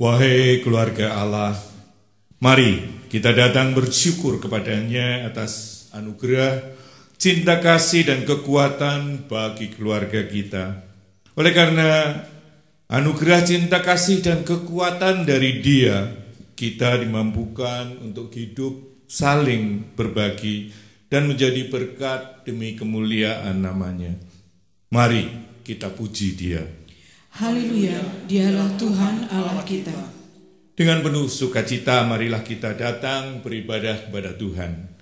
Wahai keluarga Allah, mari kita datang bersyukur kepadanya atas anugerah, cinta kasih dan kekuatan bagi keluarga kita. Oleh karena anugerah cinta kasih dan kekuatan dari Dia, kita dimampukan untuk hidup saling berbagi dan menjadi berkat demi kemuliaan namanya. Mari kita puji Dia. Haleluya, Dialah Tuhan Allah kita. Dengan penuh sukacita marilah kita datang beribadah kepada Tuhan.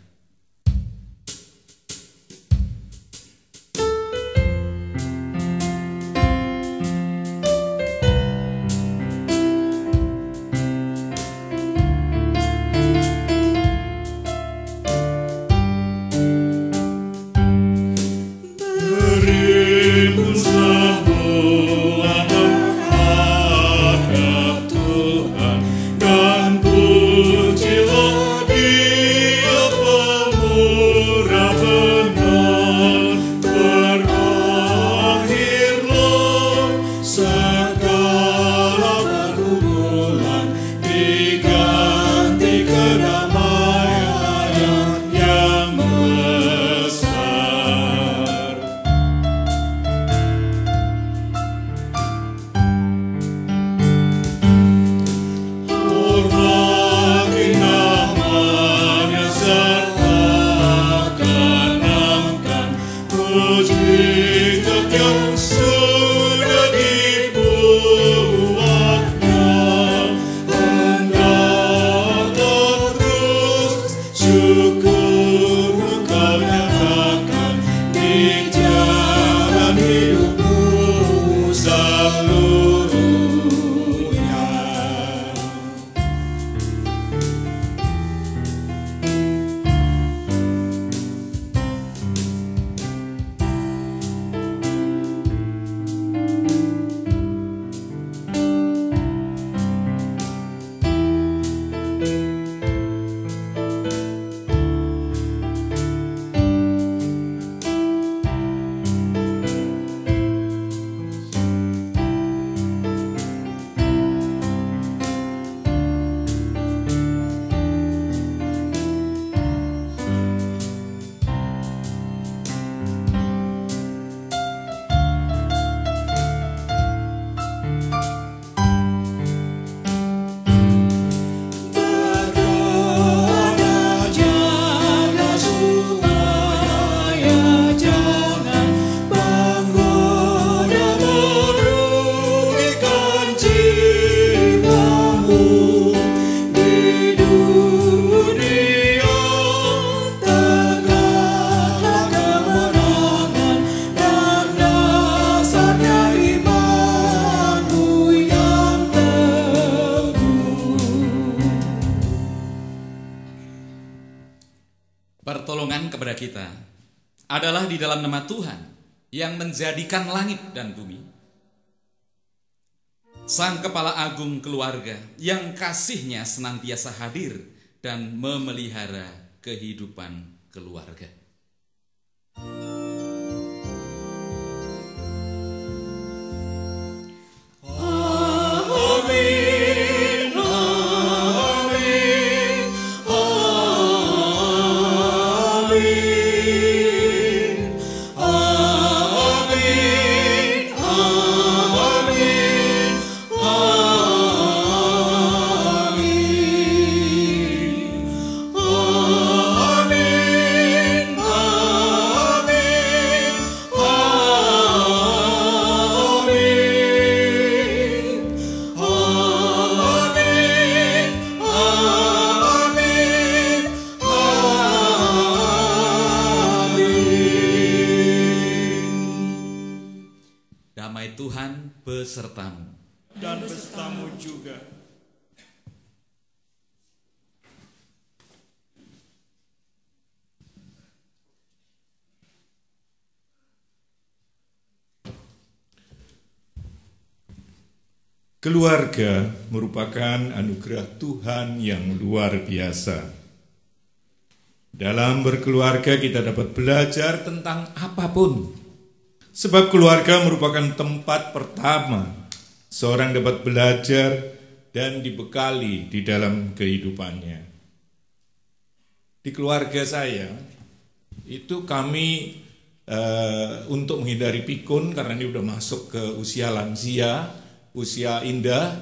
Pertolongan kepada kita adalah di dalam nama Tuhan yang menjadikan langit dan bumi, Sang Kepala Agung keluarga yang kasih-Nya senantiasa hadir dan memelihara kehidupan keluarga. Damai Tuhan besertamu dan besertamu juga. Keluarga merupakan anugerah Tuhan yang luar biasa. Dalam berkeluarga kita dapat belajar tentang apapun. Sebab keluarga merupakan tempat pertama seorang dapat belajar dan dibekali di dalam kehidupannya. Di keluarga saya itu kami untuk menghindari pikun, karena ini udah masuk ke usia lansia, usia indah,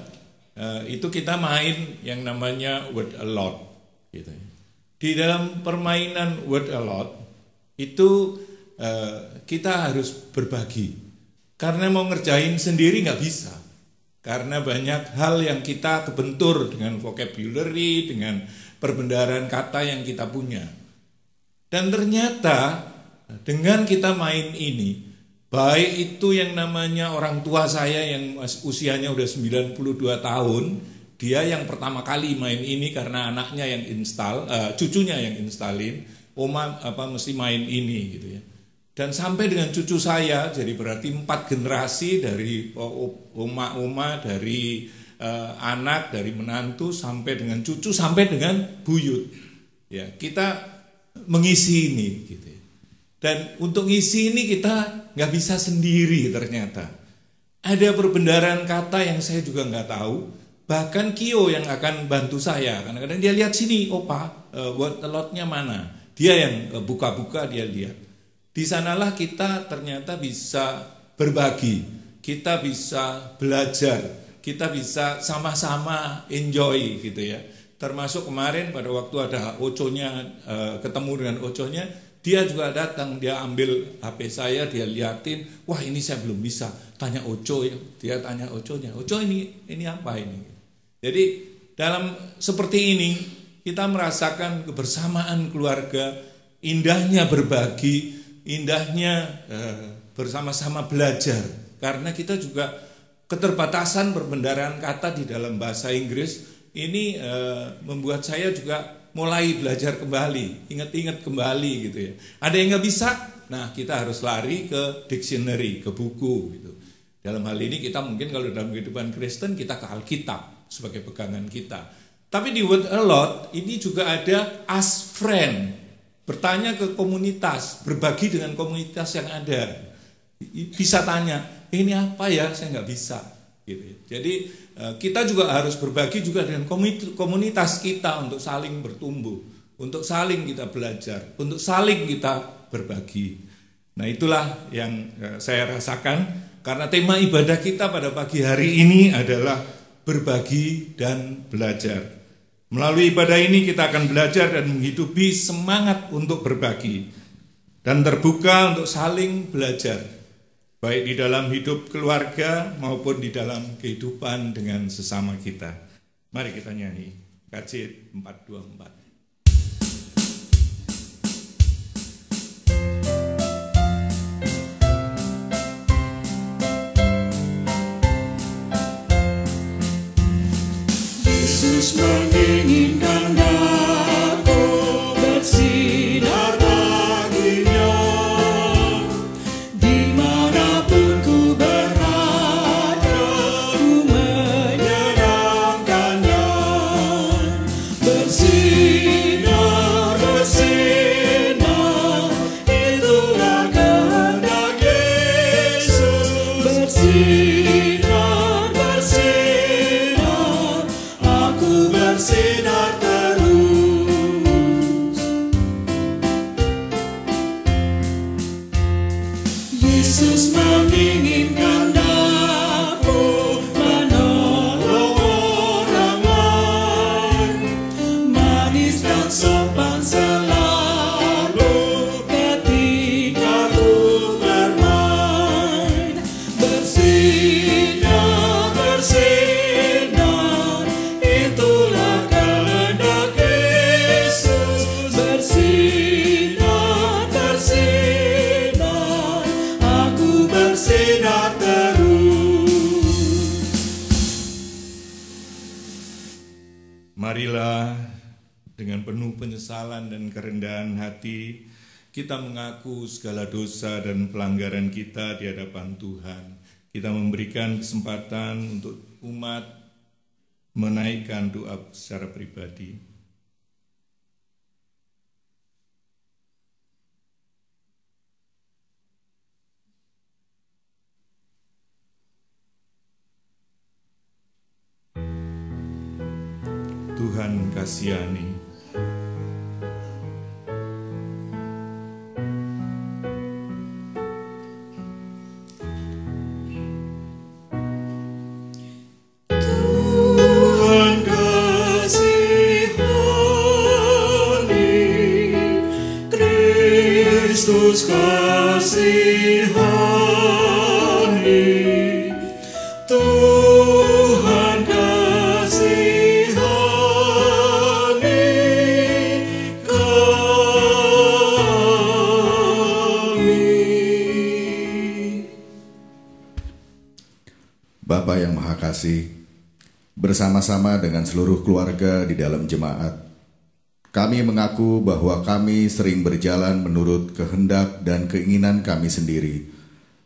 itu kita main yang namanya word a lot gitu. Di dalam permainan word a lot itu kita harus berbagi, karena mau ngerjain sendiri nggak bisa, karena banyak hal yang kita kebentur dengan vocabulary, dengan perbendaharaan kata yang kita punya. Dan ternyata dengan kita main ini, baik itu yang namanya orang tua saya yang usianya udah 92 tahun, dia yang pertama kali main ini karena anaknya yang install, cucunya yang installin, oma mesti main ini gitu ya. Dan sampai dengan cucu saya, jadi berarti 4 generasi dari oma, dari anak, dari menantu sampai dengan cucu, sampai dengan buyut. Ya, kita mengisi ini gitu ya. Dan untuk ngisi ini kita nggak bisa sendiri ternyata. Ada perbendaharaan kata yang saya juga nggak tahu. Bahkan Kio yang akan bantu saya. Kadang-kadang dia lihat sini, Pak, word a lot-nya mana? Dia yang buka-buka, dia lihat. Di sanalah kita ternyata bisa berbagi. Kita bisa belajar. Kita bisa sama-sama enjoy gitu ya. Termasuk kemarin pada waktu ada Oconya, ketemu dengan Oconya, dia juga datang, dia ambil HP saya, dia liatin, wah ini saya belum bisa, tanya Oco ya, dia tanya Oconya, Oco ini apa ini? Jadi dalam seperti ini kita merasakan kebersamaan keluarga, indahnya berbagi, indahnya bersama-sama belajar, karena kita juga keterbatasan perbendaharaan kata di dalam bahasa Inggris ini membuat saya juga mulai belajar kembali, ingat-ingat kembali gitu ya. Ada yang nggak bisa, nah kita harus lari ke dictionary, ke buku gitu. Dalam hal ini kita mungkin kalau dalam kehidupan Kristen kita ke Alkitab sebagai pegangan kita. Tapi di word a lot ini juga ada ask friend, bertanya ke komunitas, berbagi dengan komunitas yang ada. Bisa tanya, ini apa ya, saya nggak bisa gitu. Jadi kita juga harus berbagi juga dengan komunitas kita untuk saling bertumbuh, untuk saling kita belajar, untuk saling kita berbagi. Nah itulah yang saya rasakan, karena tema ibadah kita pada pagi hari ini adalah berbagi dan belajar. Melalui ibadah ini kita akan belajar dan menghidupi semangat untuk berbagi dan terbuka untuk saling belajar, baik di dalam hidup keluarga maupun di dalam kehidupan dengan sesama kita. Mari kita nyanyi KJ 424. Yesus menginginkan aku bersinar baginya. Dimanapun ku berada, ku menyenangkannya. Bersinar, bersinar, itulah kehendak Yesus. Bersinar, bersinar, aku bersinar terus. Yesus menginginkan aku menolong orang lain, manis dan sopan selalu ketika ku bermain. Bersinar, bersinar, itulah kehendak Yesus. Bersinar, bersinar, aku bersinar terus. Marilah dengan penuh penyesalan dan kerendahan hati kita mengaku segala dosa dan pelanggaran kita di hadapan Tuhan. Kita memberikan kesempatan untuk umat menaikkan doa secara pribadi. Tuhan kasihani. Tuhan kasihani, Kristus kasihani, Tuhan kasihani kami. Bapa yang Maha Kasih, bersama-sama dengan seluruh keluarga di dalam jemaat, kami mengaku bahwa kami sering berjalan menurut kehendak dan keinginan kami sendiri,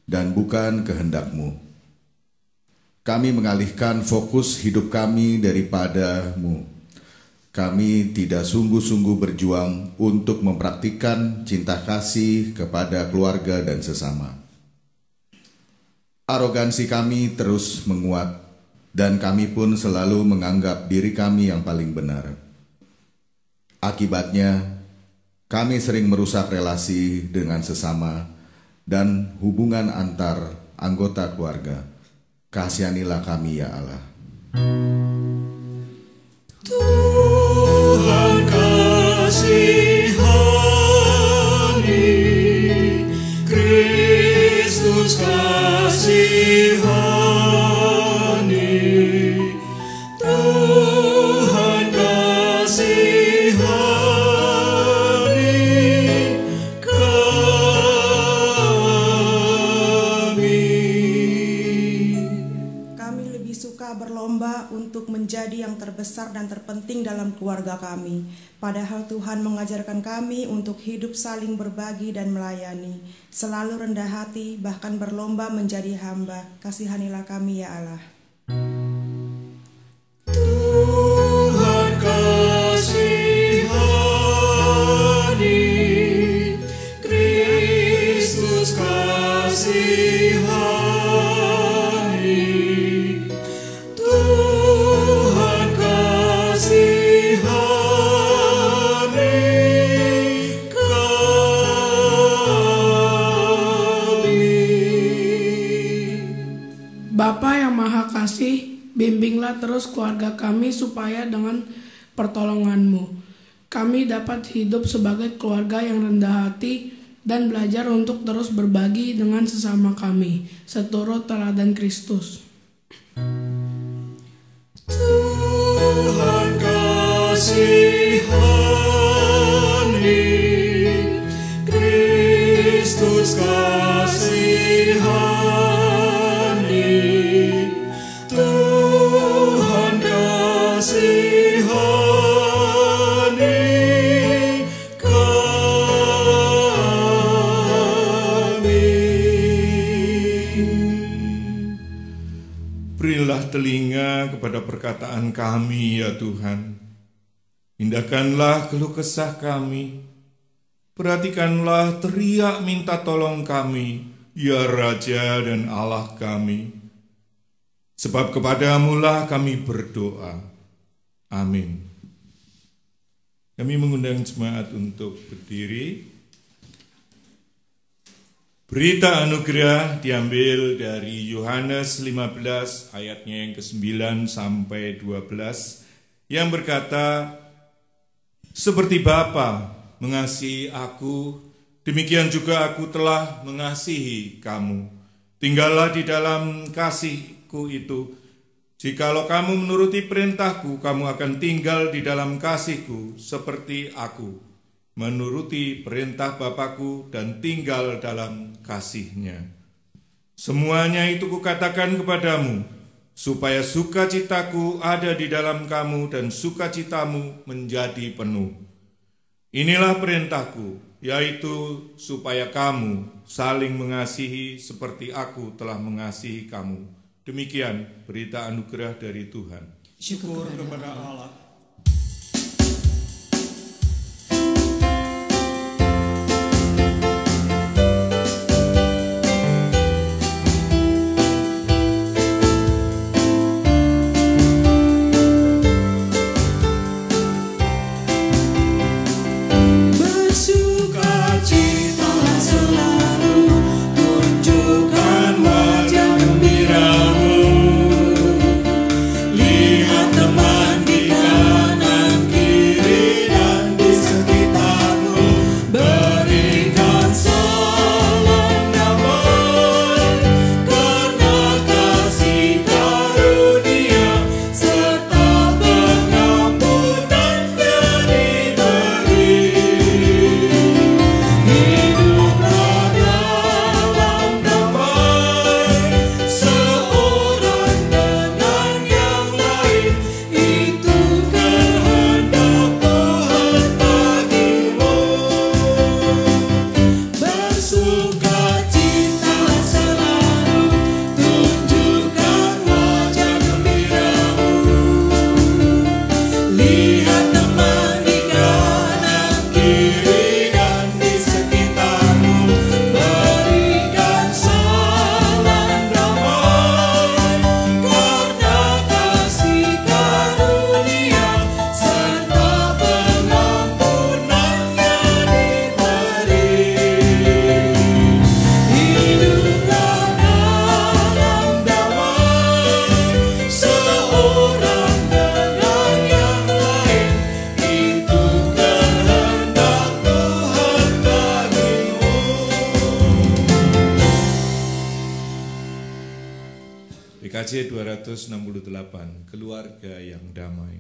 dan bukan kehendak-Mu. Kami mengalihkan fokus hidup kami daripada-Mu. Kami tidak sungguh-sungguh berjuang untuk mempraktikkan cinta kasih kepada keluarga dan sesama. Arogansi kami terus menguat, dan kami pun selalu menganggap diri kami yang paling benar. Akibatnya, kami sering merusak relasi dengan sesama dan hubungan antar anggota keluarga. Kasihanilah kami ya Allah. Tuhan kasihani, Kristus kasihani, Tuhan kasihani kami. Kami lebih suka berlomba untuk menjadi yang terbesar dan terpenting dalam keluarga kami. Padahal Tuhan mengajarkan kami untuk hidup saling berbagi dan melayani, selalu rendah hati, bahkan berlomba menjadi hamba. Kasihanilah kami ya Allah. Tuhan kasihani, Kristus kasihani, Tuhan kasihani kami. Bapa yang Maha Kasih, bimbinglah terus keluarga kami supaya dengan pertolongan-Mu kami dapat hidup sebagai keluarga yang rendah hati dan belajar untuk terus berbagi dengan sesama kami, seturut teladan Kristus. Tuhan kasihani, Kristus kasihani, Tuhan kasihani kami. Berilah telinga kepada perkataan kami ya Tuhan. Indahkanlah keluh kesah kami. Perhatikanlah teriak minta tolong kami, ya Raja dan Allah kami. Sebab kepadamu-lah kami berdoa. Amin. Kami mengundang jemaat untuk berdiri. Berita anugerah diambil dari Yohanes 15 ayatnya yang ke-9 sampai 12 yang berkata, seperti Bapa mengasihi aku, demikian juga aku telah mengasihi kamu. Tinggallah di dalam kasihku itu. Jikalau kamu menuruti perintahku, kamu akan tinggal di dalam kasihku seperti aku menuruti perintah Bapakku dan tinggal dalam kasihnya. Semuanya itu kukatakan kepadamu, supaya sukacitaku ada di dalam kamu dan sukacitamu menjadi penuh. Inilah perintahku, yaitu supaya kamu saling mengasihi seperti aku telah mengasihi kamu. Demikian berita anugerah dari Tuhan. Syukur kepada Allah. PKJ 268, keluarga yang damai.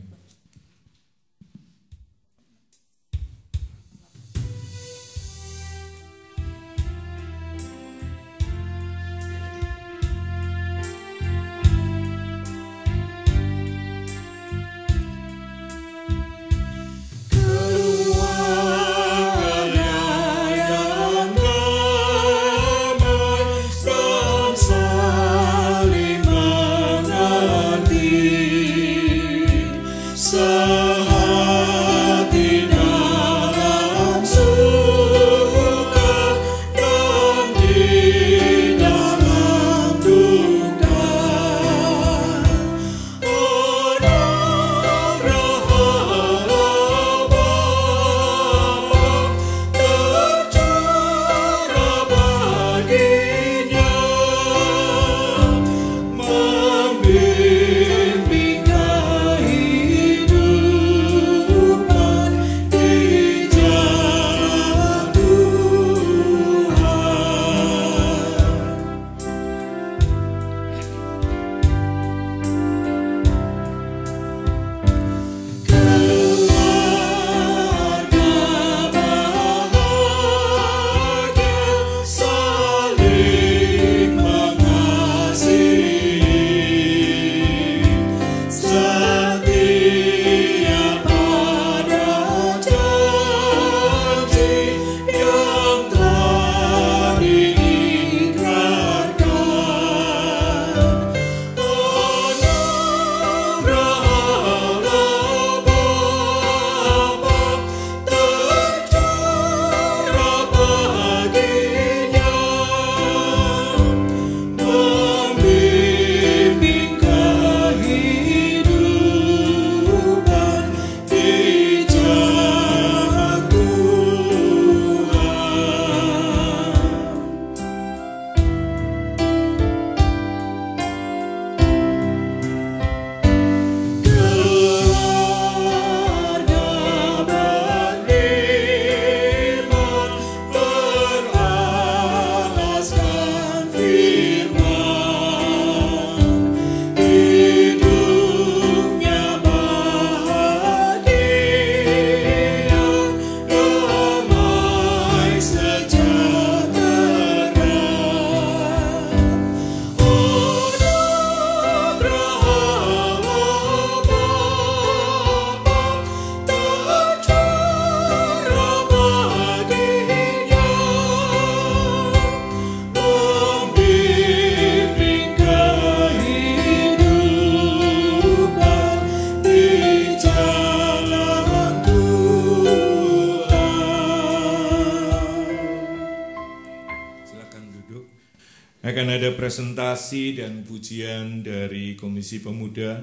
Akan ada presentasi dan pujian dari Komisi Pemuda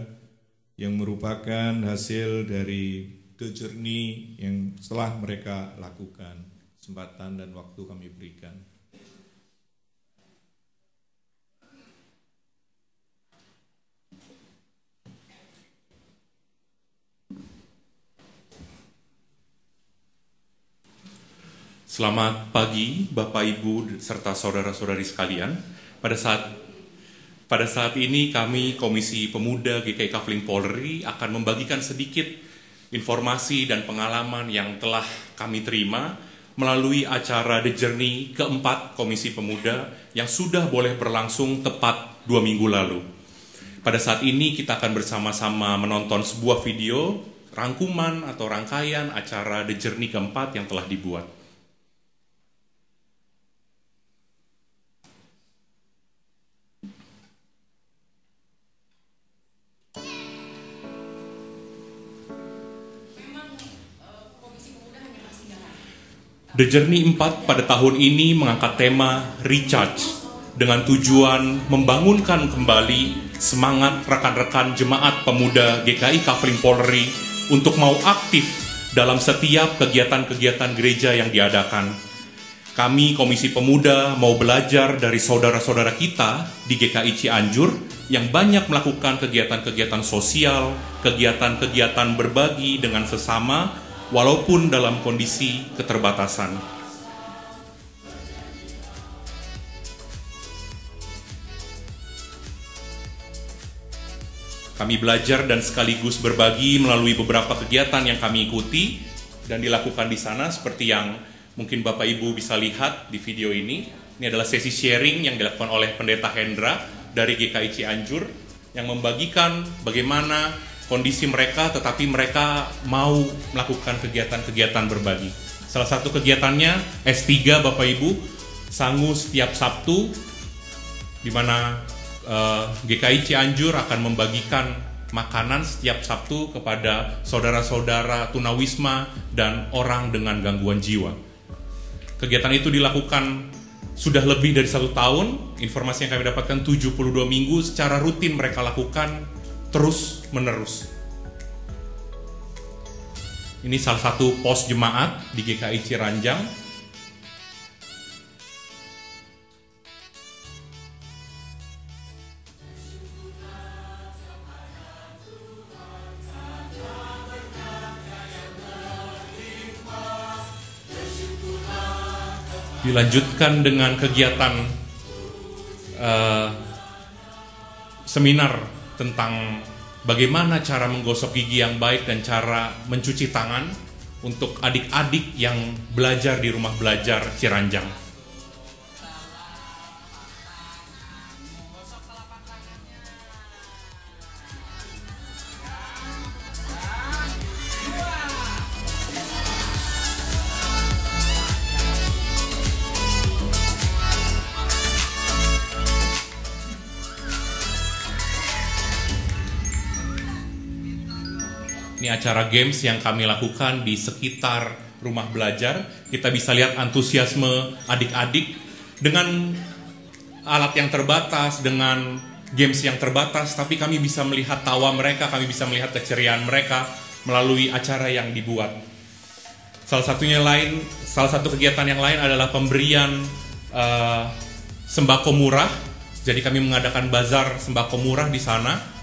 yang merupakan hasil dari The Journey yang telah mereka lakukan. Kesempatan dan waktu kami berikan. Selamat pagi Bapak Ibu serta saudara-saudari sekalian. Pada saat ini kami Komisi Pemuda GKI Kafling Polri akan membagikan sedikit informasi dan pengalaman yang telah kami terima melalui acara The Journey keempat Komisi Pemuda yang sudah boleh berlangsung tepat 2 minggu lalu. Pada saat ini kita akan bersama-sama menonton sebuah video rangkuman atau rangkaian acara The Journey keempat yang telah dibuat. The Journey 4 pada tahun ini mengangkat tema Recharge dengan tujuan membangunkan kembali semangat rekan-rekan jemaat pemuda GKI Kafling Polri untuk mau aktif dalam setiap kegiatan-kegiatan gereja yang diadakan. Kami Komisi Pemuda mau belajar dari saudara-saudara kita di GKI Cianjur yang banyak melakukan kegiatan-kegiatan sosial, kegiatan-kegiatan berbagi dengan sesama, walaupun dalam kondisi keterbatasan. Kami belajar dan sekaligus berbagi melalui beberapa kegiatan yang kami ikuti dan dilakukan di sana seperti yang mungkin Bapak Ibu bisa lihat di video ini. Ini adalah sesi sharing yang dilakukan oleh Pendeta Hendra dari GKI Cianjur yang membagikan bagaimana kondisi mereka tetapi mereka mau melakukan kegiatan-kegiatan berbagi. Salah satu kegiatannya S3 Bapak Ibu, Sangu setiap Sabtu, di mana GKI Cianjur akan membagikan makanan setiap Sabtu kepada saudara-saudara tunawisma dan orang dengan gangguan jiwa. Kegiatan itu dilakukan sudah lebih dari 1 tahun. Informasi yang kami dapatkan 72 minggu secara rutin mereka lakukan terus menerus. Ini salah satu pos jemaat di GKI Ciranjang. Dilanjutkan dengan kegiatan seminar tentang bagaimana cara menggosok gigi yang baik dan cara mencuci tangan untuk adik-adik yang belajar di rumah belajar Ciranjang. Ini acara games yang kami lakukan di sekitar rumah belajar. Kita bisa lihat antusiasme adik-adik dengan alat yang terbatas, dengan games yang terbatas, tapi kami bisa melihat tawa mereka, kami bisa melihat keceriaan mereka melalui acara yang dibuat. Salah satu kegiatan yang lain adalah pemberian sembako murah. Jadi kami mengadakan bazar sembako murah di sana.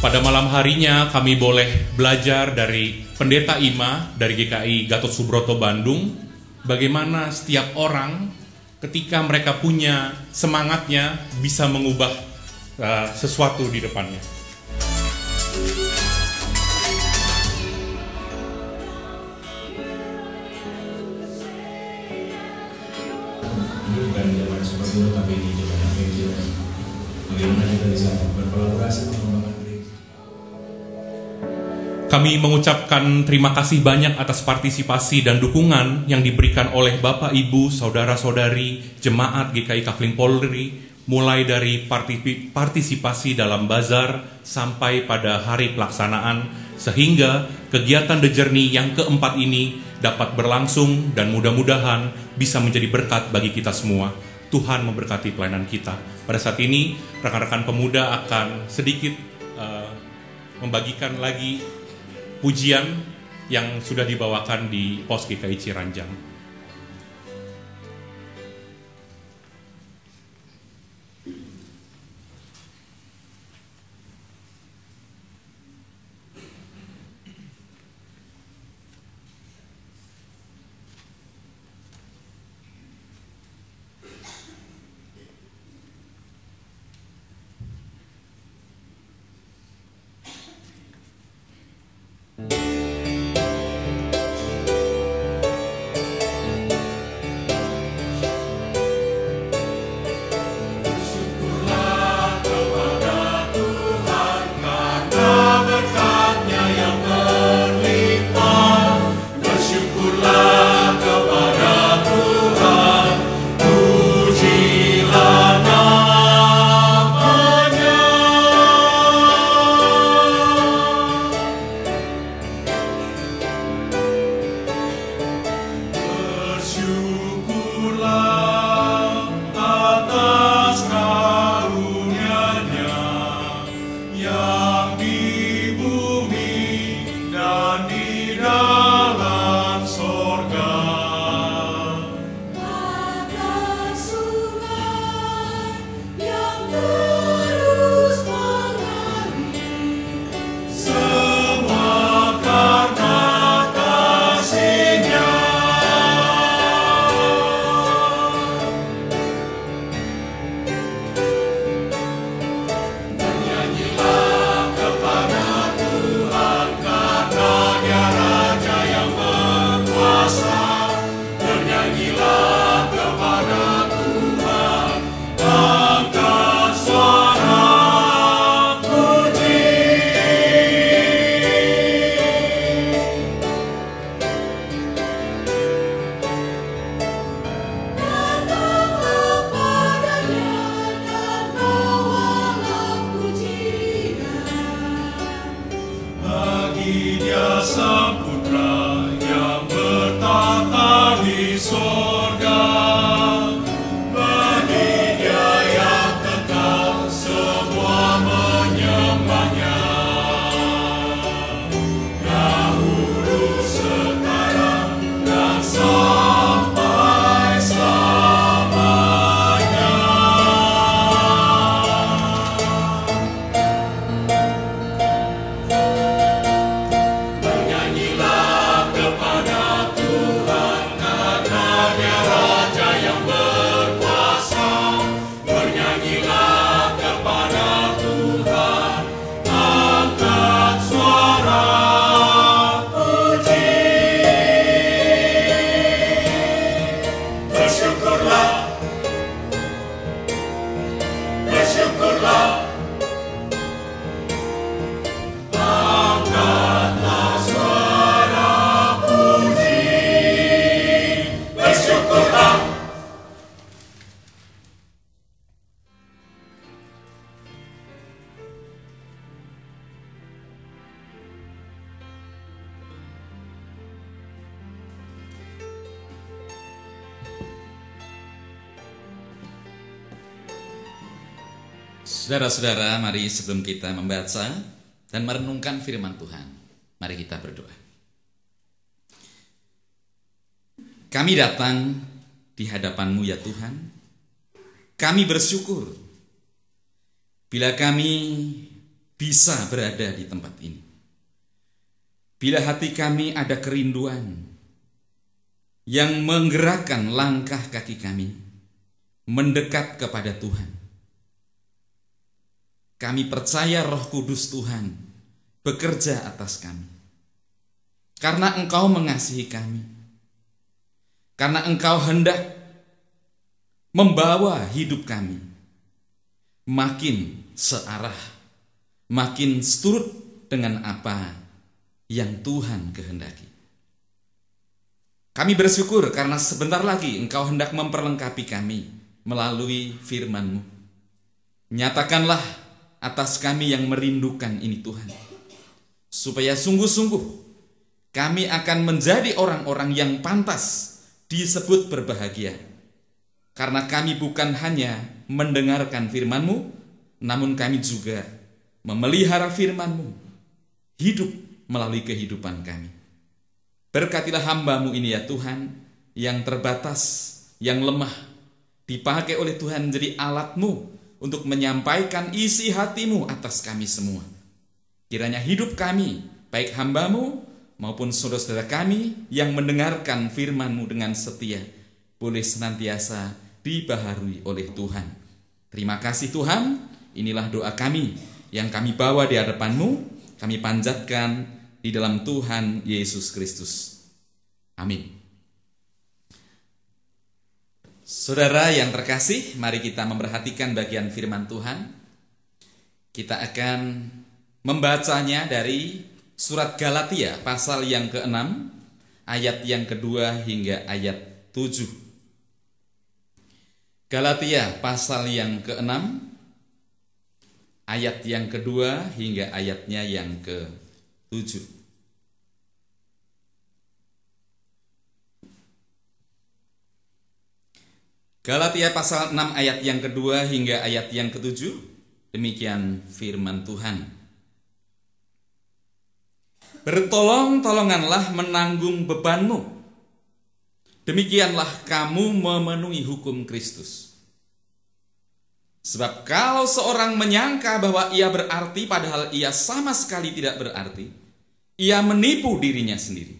Pada malam harinya kami boleh belajar dari Pendeta Ima dari GKI Gatot Subroto Bandung, bagaimana setiap orang ketika mereka punya semangatnya bisa mengubah sesuatu di depannya. Bukan di zaman seperti itu, tapi di zaman media. Bagaimana kita bisa berkolaborasi mengembangkan diri. Kami mengucapkan terima kasih banyak atas partisipasi dan dukungan yang diberikan oleh Bapak, Ibu, Saudara-saudari, Jemaat GKI Kafling Polri, mulai dari partisipasi dalam bazar sampai pada hari pelaksanaan, sehingga kegiatan The Journey yang keempat ini dapat berlangsung dan mudah-mudahan bisa menjadi berkat bagi kita semua. Tuhan memberkati pelayanan kita. Pada saat ini, rekan-rekan pemuda akan sedikit membagikan lagi pujian yang sudah dibawakan di pos GKI Ciranjang. Saudara-saudara, mari sebelum kita membaca dan merenungkan firman Tuhan, mari kita berdoa. Kami datang di hadapan-Mu ya Tuhan. Kami bersyukur bila kami bisa berada di tempat ini. Bila hati kami ada kerinduan yang menggerakkan langkah kaki kami mendekat kepada Tuhan. Kami percaya Roh Kudus Tuhan bekerja atas kami. Karena Engkau mengasihi kami. Karena Engkau hendak membawa hidup kami makin searah, makin seturut dengan apa yang Tuhan kehendaki. Kami bersyukur karena sebentar lagi Engkau hendak memperlengkapi kami melalui firman-Mu. Nyatakanlah atas kami yang merindukan ini Tuhan, supaya sungguh-sungguh kami akan menjadi orang-orang yang pantas disebut berbahagia. Karena kami bukan hanya mendengarkan firman-Mu, namun kami juga memelihara firman-Mu hidup melalui kehidupan kami. Berkatilah hamba-Mu ini ya Tuhan, yang terbatas, yang lemah, dipakai oleh Tuhan menjadi alat-Mu untuk menyampaikan isi hati-Mu atas kami semua. Kiranya hidup kami, baik hamba-Mu maupun saudara-saudara kami yang mendengarkan firman-Mu dengan setia, boleh senantiasa dibaharui oleh Tuhan. Terima kasih Tuhan, inilah doa kami yang kami bawa di hadapan-Mu, kami panjatkan di dalam Tuhan Yesus Kristus. Amin. Saudara yang terkasih, mari kita memperhatikan bagian firman Tuhan. Kita akan membacanya dari Surat Galatia pasal yang ke-6 ayat yang kedua hingga ayat 7. Galatia pasal yang ke-6 ayat yang kedua hingga ayatnya yang ke-7. Galatia pasal 6 ayat yang kedua hingga ayat yang ke-7. Demikian firman Tuhan. Bertolong-tolonganlah menanggung bebanmu. Demikianlah kamu memenuhi hukum Kristus. Sebab kalau seorang menyangka bahwa ia berarti padahal ia sama sekali tidak berarti, ia menipu dirinya sendiri.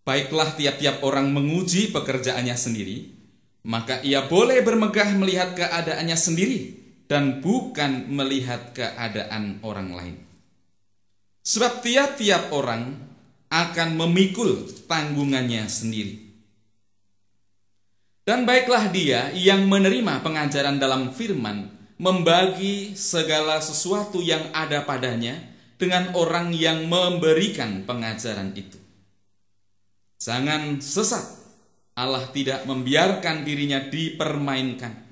Baiklah tiap-tiap orang menguji pekerjaannya sendiri, maka ia boleh bermegah melihat keadaannya sendiri dan bukan melihat keadaan orang lain. Sebab tiap-tiap orang akan memikul tanggungannya sendiri. Dan baiklah dia yang menerima pengajaran dalam firman membagi segala sesuatu yang ada padanya dengan orang yang memberikan pengajaran itu. Jangan sesat, Allah tidak membiarkan dirinya dipermainkan.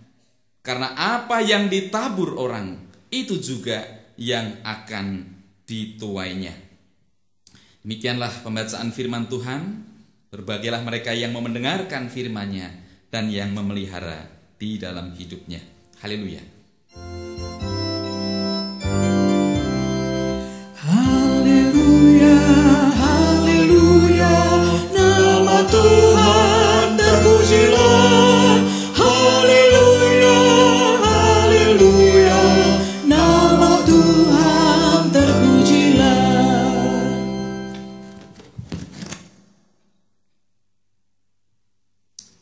Karena apa yang ditabur orang, itu juga yang akan dituainya. Demikianlah pembacaan firman Tuhan. Berbahagialah mereka yang mendengarkan firman-Nya dan yang memelihara di dalam hidupnya. Haleluya. Haleluya, haleluya, nama Tuhan terpujilah. Haleluya, haleluya, nama Tuhan terpujilah.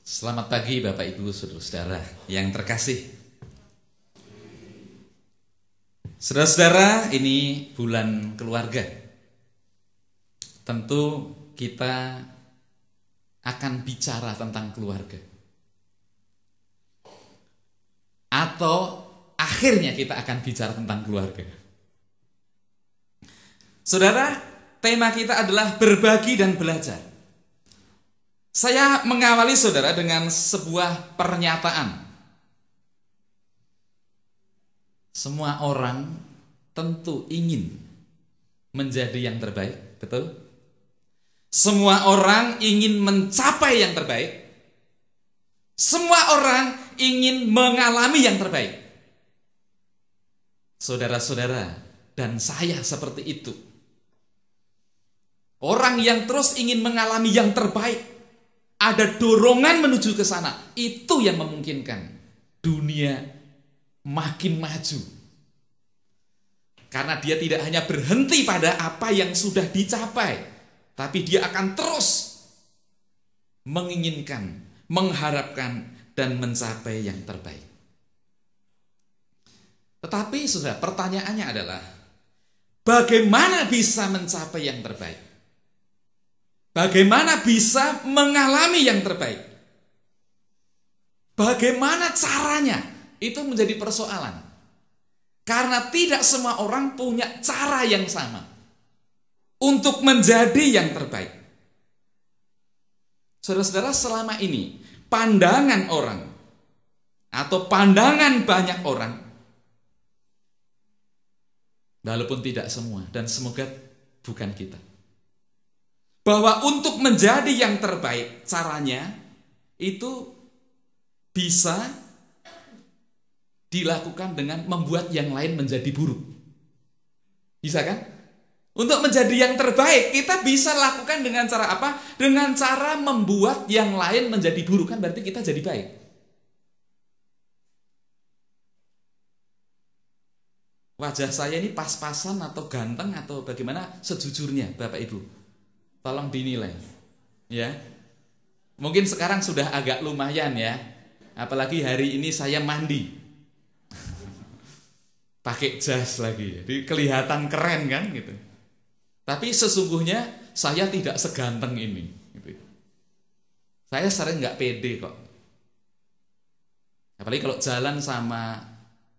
Selamat pagi Bapak Ibu saudara-saudara yang terkasih. Saudara-saudara, ini bulan keluarga. Tentu kita akan bicara tentang keluarga. Atau akhirnya kita akan bicara tentang keluarga. Saudara, tema kita adalah berbagi dan belajar. Saya mengawali saudara dengan sebuah pernyataan. Semua orang tentu ingin menjadi yang terbaik, betul? Semua orang ingin mencapai yang terbaik. Semua orang ingin mengalami yang terbaik. Saudara-saudara dan saya seperti itu. Orang yang terus ingin mengalami yang terbaik, ada dorongan menuju ke sana, itu yang memungkinkan dunia makin maju. Karena dia tidak hanya berhenti pada apa yang sudah dicapai, tapi dia akan terus menginginkan, mengharapkan, dan mencapai yang terbaik. Tetapi saudara, pertanyaannya adalah bagaimana bisa mencapai yang terbaik? Bagaimana bisa mengalami yang terbaik? Bagaimana caranya? Itu menjadi persoalan. Karena tidak semua orang punya cara yang sama untuk menjadi yang terbaik. Saudara-saudara, selama ini pandangan orang atau pandangan banyak orang, walaupun tidak semua dan semoga bukan kita, bahwa untuk menjadi yang terbaik caranya itu bisa dilakukan dengan membuat yang lain menjadi buruk. Bisa kan? Untuk menjadi yang terbaik kita bisa lakukan dengan cara apa? Dengan cara membuat yang lain menjadi buruk, kan berarti kita jadi baik. Wajah saya ini pas-pasan atau ganteng atau bagaimana sejujurnya Bapak Ibu? Tolong dinilai, ya. Mungkin sekarang sudah agak lumayan ya. Apalagi hari ini saya mandi, pakai jas lagi, jadi kelihatan keren kan gitu. Tapi sesungguhnya saya tidak seganteng ini. Gitu. Saya sering nggak pede kok. Apalagi kalau jalan sama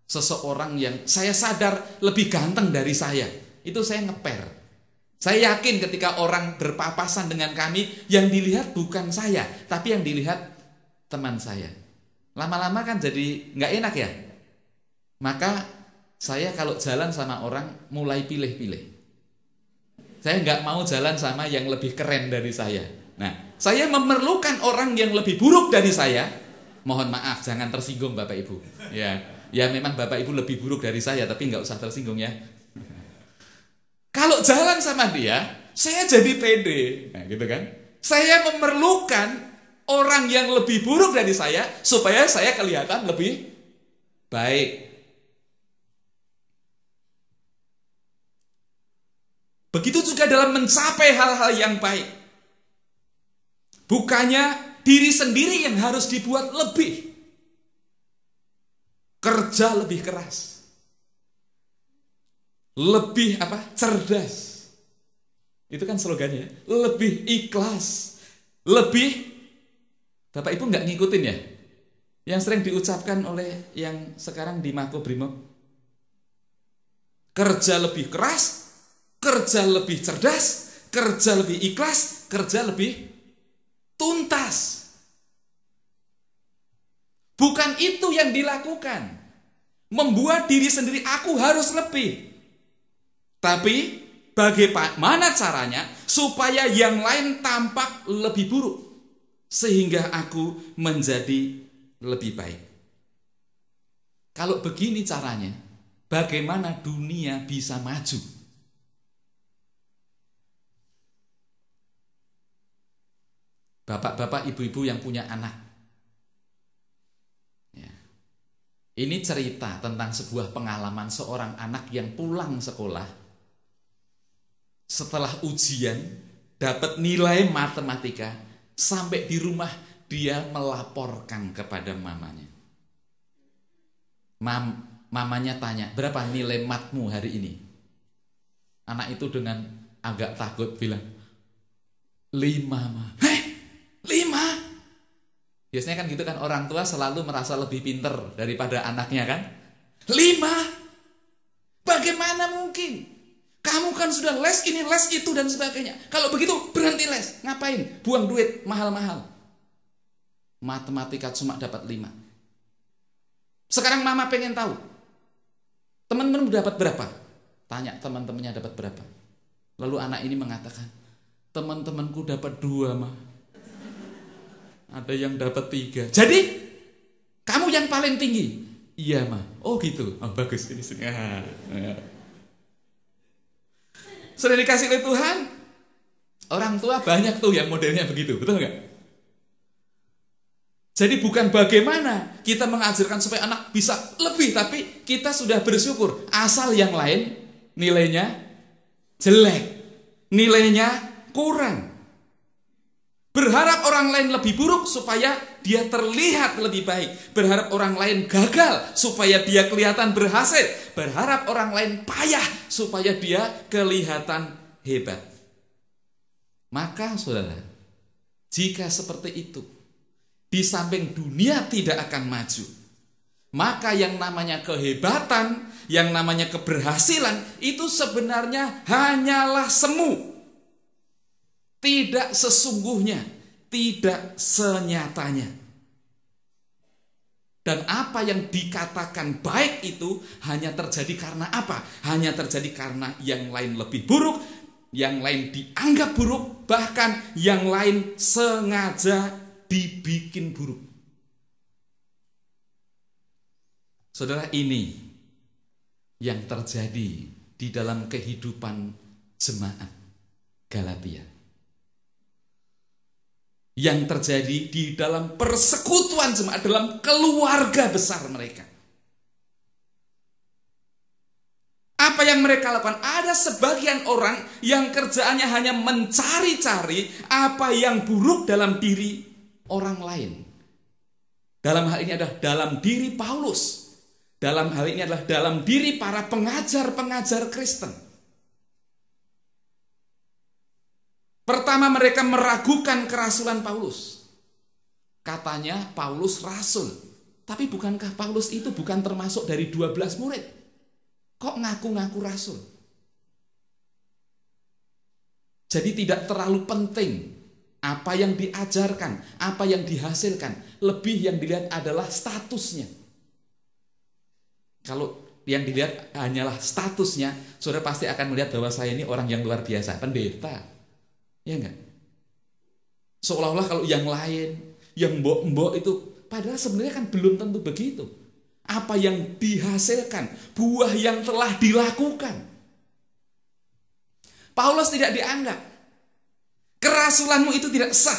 seseorang yang saya sadar lebih ganteng dari saya, itu saya ngeper. Saya yakin ketika orang berpapasan dengan kami, yang dilihat bukan saya, tapi yang dilihat teman saya. Lama-lama kan jadi nggak enak ya. Maka saya kalau jalan sama orang mulai pilih-pilih. Saya nggak mau jalan sama yang lebih keren dari saya. Nah, saya memerlukan orang yang lebih buruk dari saya. Mohon maaf, jangan tersinggung Bapak Ibu. Ya memang Bapak Ibu lebih buruk dari saya, tapi nggak usah tersinggung ya. Kalau jalan sama dia, saya jadi pede, nah, gitu kan? Saya memerlukan orang yang lebih buruk dari saya supaya saya kelihatan lebih baik. Begitu juga dalam mencapai hal-hal yang baik. Bukannya diri sendiri yang harus dibuat lebih. Kerja lebih keras. Lebih cerdas. Itu kan slogannya. Lebih ikhlas. Lebih, Bapak Ibu nggak ngikutin ya? Yang sering diucapkan oleh yang sekarang di Makobrimob. Kerja lebih keras, kerja lebih cerdas, kerja lebih ikhlas, kerja lebih tuntas. Bukan itu yang dilakukan. Membuat diri sendiri aku harus lebih. Tapi bagaimana caranya supaya yang lain tampak lebih buruk sehingga aku menjadi lebih baik. Kalau begini caranya, bagaimana dunia bisa maju? Bapak-bapak, ibu-ibu yang punya anak. Ya. Ini cerita tentang sebuah pengalaman seorang anak yang pulang sekolah. Setelah ujian dapat nilai matematika, sampai di rumah dia melaporkan kepada mamanya. Mamanya tanya, berapa nilai matmu hari ini? Anak itu dengan agak takut bilang, 5 Ma. 5? Biasanya kan gitu kan, orang tua selalu merasa lebih pinter daripada anaknya kan. 5? Bagaimana mungkin? Kamu kan sudah les ini, les itu, dan sebagainya. Kalau begitu berhenti les. Ngapain? Buang duit mahal-mahal. Matematika cuma dapat 5. Sekarang mama pengen tahu. Teman-teman dapat berapa? Tanya teman-temannya dapat berapa. Lalu anak ini mengatakan, teman-temanku dapat 2 Ma. Ada yang dapat 3. Jadi, kamu yang paling tinggi. Iya mah. Oh gitu. Oh bagus ini. Sudah dikasih oleh Tuhan. Orang tua banyak tuh yang modelnya begitu, betul nggak? Jadi bukan bagaimana kita mengajarkan supaya anak bisa lebih, tapi kita sudah bersyukur. Asal yang lain nilainya jelek, nilainya kurang. Berharap orang lain lebih buruk supaya dia terlihat lebih baik. Berharap orang lain gagal supaya dia kelihatan berhasil. Berharap orang lain payah supaya dia kelihatan hebat. Maka saudara, jika seperti itu, di samping dunia tidak akan maju, maka yang namanya kehebatan, yang namanya keberhasilan, itu sebenarnya hanyalah semu. Tidak sesungguhnya, tidak senyatanya. Dan apa yang dikatakan baik itu hanya terjadi karena apa? Hanya terjadi karena yang lain lebih buruk, yang lain dianggap buruk, bahkan yang lain sengaja dibikin buruk. Saudara, ini yang terjadi di dalam kehidupan jemaat Galatia. Yang terjadi di dalam persekutuan jemaat, dalam keluarga besar mereka. Apa yang mereka lakukan? Ada sebagian orang yang kerjaannya hanya mencari-cari apa yang buruk dalam diri orang lain. Dalam hal ini adalah dalam diri Paulus. Dalam hal ini adalah dalam diri para pengajar-pengajar Kristen. Pertama, mereka meragukan kerasulan Paulus. Katanya Paulus rasul. Tapi bukankah Paulus itu bukan termasuk dari 12 murid? Kok ngaku-ngaku rasul? Jadi tidak terlalu penting apa yang diajarkan, apa yang dihasilkan. Lebih yang dilihat adalah statusnya. Kalau yang dilihat hanyalah statusnya, saudara pasti akan melihat bahwa saya ini orang yang luar biasa, pendeta. Ya enggak? Seolah-olah kalau yang lain, yang mbok-mbok itu, padahal sebenarnya kan belum tentu begitu. Apa yang dihasilkan, buah yang telah dilakukan. Paulus tidak dianggap. Kerasulanmu itu tidak sah.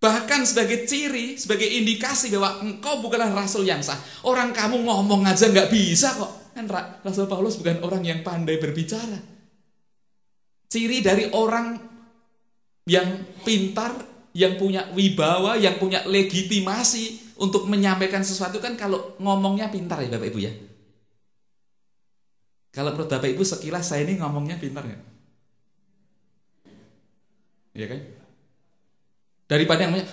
Bahkan sebagai ciri, sebagai indikasi bahwa engkau bukanlah rasul yang sah. Orang kamu ngomong aja nggak bisa kok. Kan Rasul Paulus bukan orang yang pandai berbicara. Ciri dari orang yang pintar, yang punya wibawa, yang punya legitimasi untuk menyampaikan sesuatu kan kalau ngomongnya pintar ya Bapak Ibu ya. Kalau menurut Bapak Ibu sekilas saya ini ngomongnya pintar nggak? Iya kan? Daripada yang namanya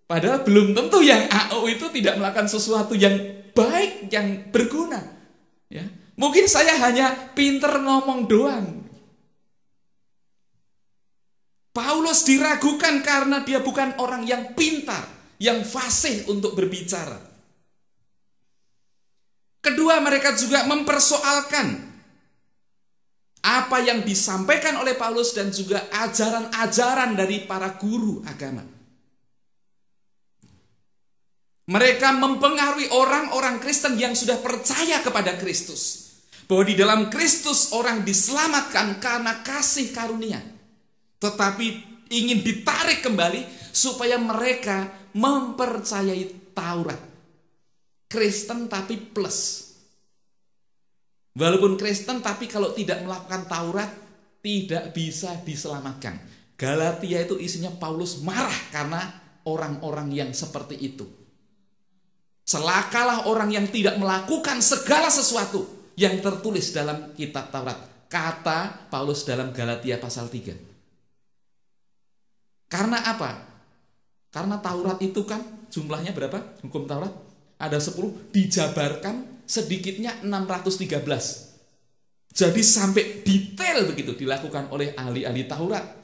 padahal belum tentu yang itu tidak melakukan sesuatu yang baik, yang berguna. Ya, mungkin saya hanya pintar ngomong doang. Paulus diragukan karena dia bukan orang yang pintar, yang fasih untuk berbicara. Kedua, mereka juga mempersoalkan apa yang disampaikan oleh Paulus dan juga ajaran-ajaran dari para guru agama. Mereka mempengaruhi orang-orang Kristen yang sudah percaya kepada Kristus. Bahwa di dalam Kristus orang diselamatkan karena kasih karunia. Tetapi ingin ditarik kembali supaya mereka mempercayai Taurat. Kristen tapi plus. Walaupun Kristen tapi kalau tidak melakukan Taurat tidak bisa diselamatkan. Galatia itu isinya Paulus marah karena orang-orang yang seperti itu. Celakalah orang yang tidak melakukan segala sesuatu yang tertulis dalam kitab Taurat. Kata Paulus dalam Galatia pasal 3. Karena apa? Karena Taurat itu kan jumlahnya berapa? Hukum Taurat ada 10, dijabarkan sedikitnya 613. Jadi sampai detail begitu dilakukan oleh ahli-ahli Taurat.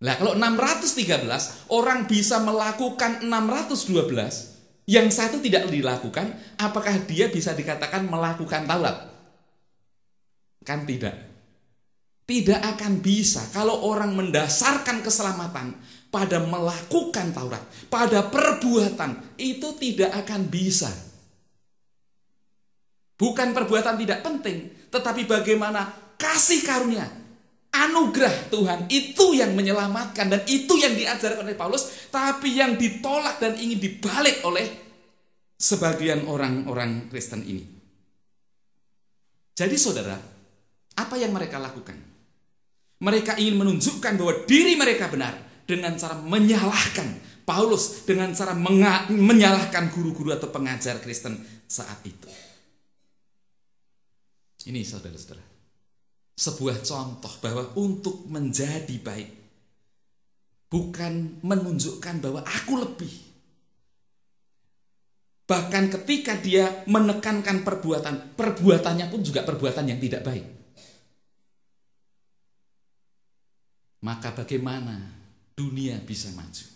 Nah, kalau 613 orang bisa melakukan 612, yang satu tidak dilakukan, apakah dia bisa dikatakan melakukan Taurat? Kan tidak. Tidak akan bisa kalau orang mendasarkan keselamatan pada melakukan Taurat, pada perbuatan, itu tidak akan bisa. Bukan perbuatan tidak penting, tetapi bagaimana kasih karunia, anugerah Tuhan itu yang menyelamatkan, dan itu yang diajarkan oleh Paulus, tapi yang ditolak dan ingin dibalik oleh sebagian orang-orang Kristen ini. Jadi saudara, apa yang mereka lakukan? Mereka ingin menunjukkan bahwa diri mereka benar dengan cara menyalahkan Paulus, dengan cara menyalahkan guru-guru atau pengajar Kristen saat itu. Ini saudara-saudara, sebuah contoh bahwa untuk menjadi baik bukan menunjukkan bahwa aku lebih. Bahkan ketika dia menekankan perbuatannya pun juga perbuatan yang tidak baik. Maka bagaimana dunia bisa maju?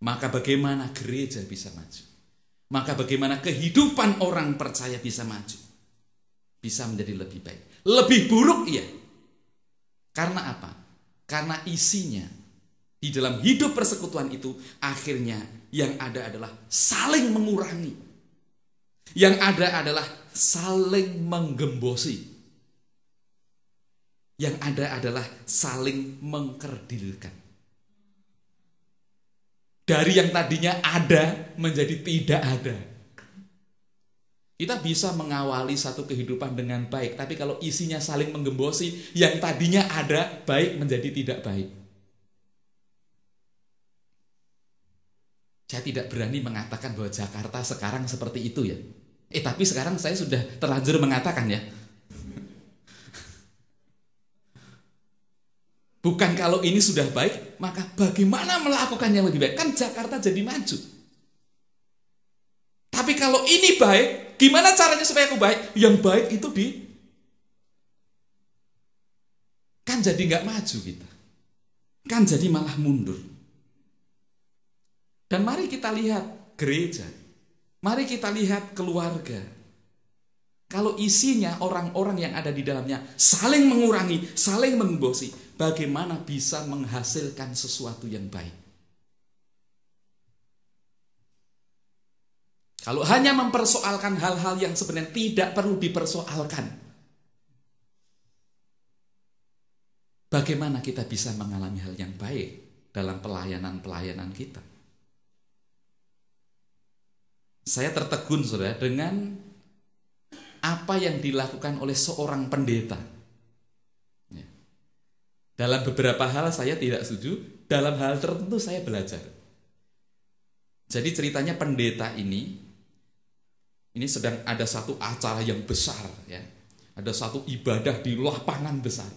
Maka bagaimana gereja bisa maju? Maka bagaimana kehidupan orang percaya bisa maju? Bisa menjadi lebih baik. Lebih buruk iya. Karena apa? Karena isinya di dalam hidup persekutuan itu akhirnya yang ada adalah saling mengurangi. Yang ada adalah saling menggembosi. Yang ada adalah saling mengkerdilkan. Dari yang tadinya ada menjadi tidak ada. Kita bisa mengawali satu kehidupan dengan baik, tapi kalau isinya saling menggembosi, yang tadinya ada baik menjadi tidak baik. Saya tidak berani mengatakan bahwa Jakarta sekarang seperti itu ya. Tapi sekarang saya sudah terlanjur mengatakan ya. Bukan kalau ini sudah baik, maka bagaimana melakukannya lebih baik? Kan Jakarta jadi maju. Tapi kalau ini baik, gimana caranya supaya aku baik? Yang baik itu kan jadi nggak maju kita. Kan jadi malah mundur. Dan mari kita lihat gereja. Mari kita lihat keluarga. Kalau isinya orang-orang yang ada di dalamnya saling mengurangi, saling menggembosi, bagaimana bisa menghasilkan sesuatu yang baik? Kalau hanya mempersoalkan hal-hal yang sebenarnya tidak perlu dipersoalkan, bagaimana kita bisa mengalami hal yang baik dalam pelayanan-pelayanan kita? Saya tertegun saudara dengan apa yang dilakukan oleh seorang pendeta. Dalam beberapa hal saya tidak setuju, dalam hal tertentu saya belajar. Jadi ceritanya pendeta ini sedang ada satu acara yang besar ya. Ada satu ibadah di lapangan besar.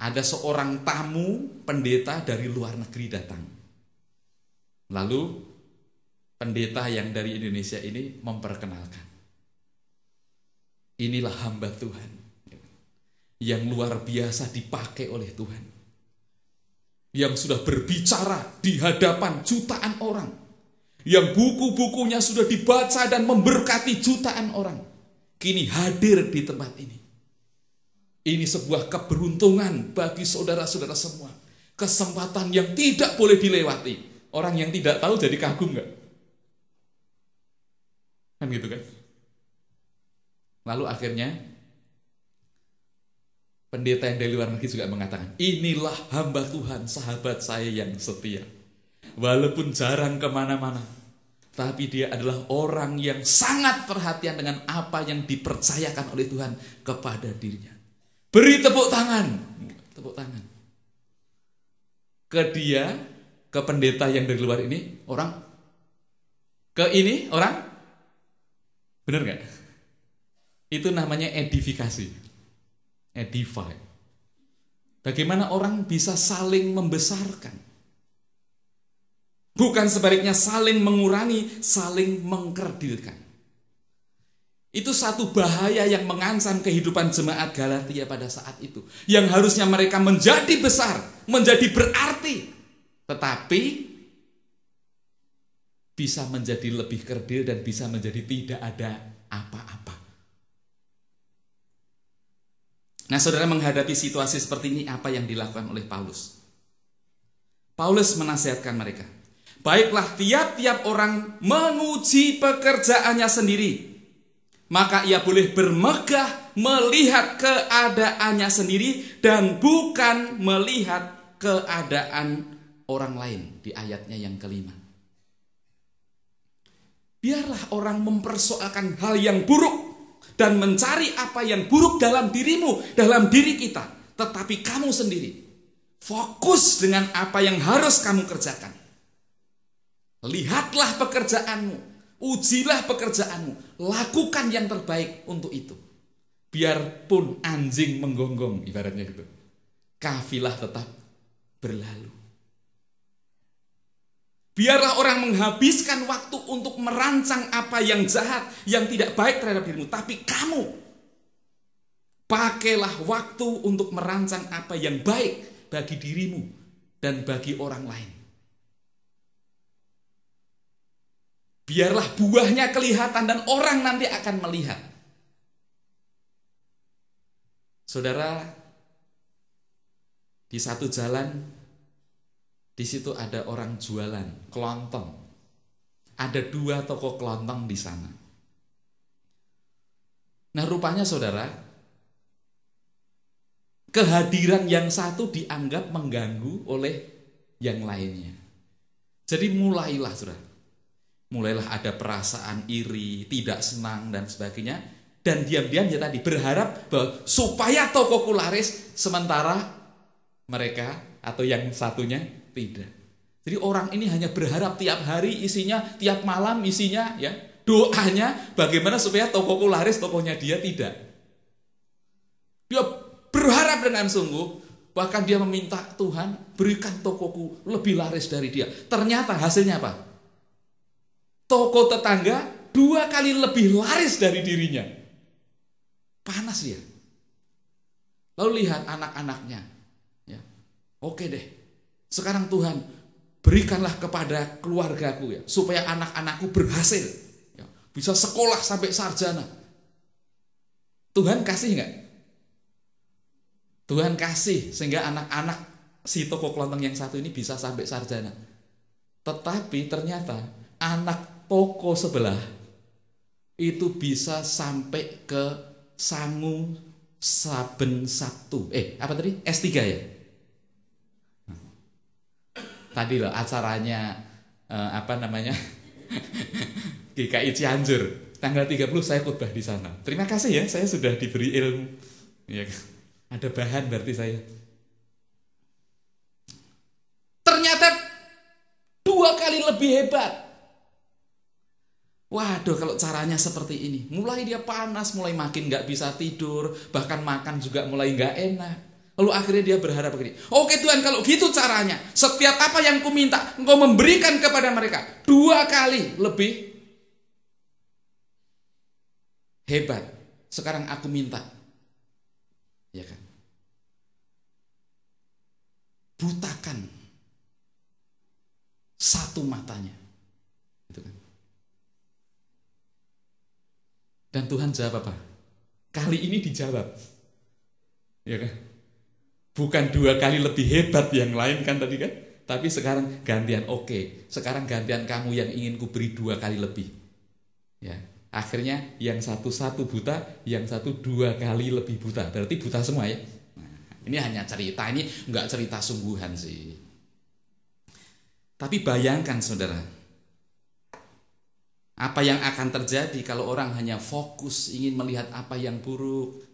Ada seorang tamu pendeta dari luar negeri datang. Lalu pendeta yang dari Indonesia ini memperkenalkan. Inilah hamba Tuhan yang luar biasa dipakai oleh Tuhan, yang sudah berbicara di hadapan jutaan orang, yang buku-bukunya sudah dibaca dan memberkati jutaan orang, kini hadir di tempat ini. Ini sebuah keberuntungan bagi saudara-saudara semua, kesempatan yang tidak boleh dilewati. Orang yang tidak tahu jadi kagum nggak? Kan gitu kan? Lalu akhirnya pendeta yang dari luar negeri juga mengatakan, inilah hamba Tuhan, sahabat saya yang setia. Walaupun jarang kemana-mana, tapi dia adalah orang yang sangat perhatian dengan apa yang dipercayakan oleh Tuhan kepada dirinya. Beri tepuk tangan. Tepuk tangan. Ke dia, ke pendeta yang dari luar ini, orang. Ke ini, orang. Benar gak? Itu namanya edifikasi. Edify. Bagaimana orang bisa saling membesarkan. Bukan sebaliknya saling mengurangi, saling mengkerdilkan. Itu satu bahaya yang mengancam kehidupan jemaat Galatia pada saat itu. Yang harusnya mereka menjadi besar, menjadi berarti. Tetapi bisa menjadi lebih kerdil dan bisa menjadi tidak ada apa-apa. Nah, saudara, menghadapi situasi seperti ini, apa yang dilakukan oleh Paulus? Paulus menasihatkan mereka, baiklah tiap-tiap orang menguji pekerjaannya sendiri, maka ia boleh bermegah melihat keadaannya sendiri dan bukan melihat keadaan orang lain. Di ayatnya yang kelima, biarlah orang mempersoalkan hal yang buruk dan mencari apa yang buruk dalam dirimu, dalam diri kita. Tetapi kamu sendiri fokus dengan apa yang harus kamu kerjakan. Lihatlah pekerjaanmu, ujilah pekerjaanmu, lakukan yang terbaik untuk itu. Biarpun anjing menggonggong, ibaratnya gitu, kafilah tetap berlalu. Biarlah orang menghabiskan waktu untuk merancang apa yang jahat, yang tidak baik terhadap dirimu. Tapi kamu, pakailah waktu untuk merancang apa yang baik bagi dirimu dan bagi orang lain. Biarlah buahnya kelihatan dan orang nanti akan melihat. Saudara, di satu jalan, di situ ada orang jualan kelontong. Ada 2 toko kelontong di sana. Nah, rupanya saudara, kehadiran yang satu dianggap mengganggu oleh yang lainnya. Jadi mulailah saudara, mulailah ada perasaan iri, tidak senang dan sebagainya. Dan diam-diam ya tadi berharap bahwa supaya tokoku laris, sementara mereka atau yang satunya tidak. Jadi orang ini hanya berharap tiap hari isinya, tiap malam isinya ya, doanya bagaimana supaya tokoku laris, tokonya dia tidak. Dia berharap dengan sungguh, bahkan dia meminta Tuhan berikan tokoku lebih laris dari dia. Ternyata hasilnya apa? Toko tetangga 2 kali lebih laris dari dirinya. Panas dia. Lalu lihat anak-anaknya. Ya. Oke deh. Sekarang Tuhan berikanlah kepada keluargaku ya, supaya anak-anakku berhasil ya, bisa sekolah sampai sarjana. Tuhan kasih enggak? Tuhan kasih sehingga anak-anak si toko kelontong yang satu ini bisa sampai sarjana. Tetapi ternyata anak toko sebelah itu bisa sampai ke sangu saben Sabtu. Apa tadi? S3 ya? Tadi loh acaranya GKI Cianjur tanggal 30 saya khotbah di sana. Terima kasih ya, saya sudah diberi ilmu. Ya, ada bahan berarti saya. Ternyata 2 kali lebih hebat. Waduh, kalau caranya seperti ini, mulai dia panas, mulai makin nggak bisa tidur, bahkan makan juga mulai nggak enak. Lalu akhirnya dia berharap begini, oke Tuhan, kalau gitu caranya, setiap apa yang ku minta, Engkau memberikan kepada mereka 2 kali lebih hebat. Sekarang aku minta, ya kan? Butakan satu matanya, gitu kan? Dan Tuhan jawab apa? Kali ini dijawab, ya kan? Bukan 2 kali lebih hebat yang lain kan tadi kan? Tapi sekarang gantian, oke. Sekarang gantian kamu yang ingin ku beri 2 kali lebih. Ya, akhirnya yang satu buta, yang satu 2 kali lebih buta. Berarti buta semua ya. Nah, ini hanya cerita, ini enggak cerita sungguhan sih. Tapi bayangkan saudara, apa yang akan terjadi kalau orang hanya fokus ingin melihat apa yang buruk,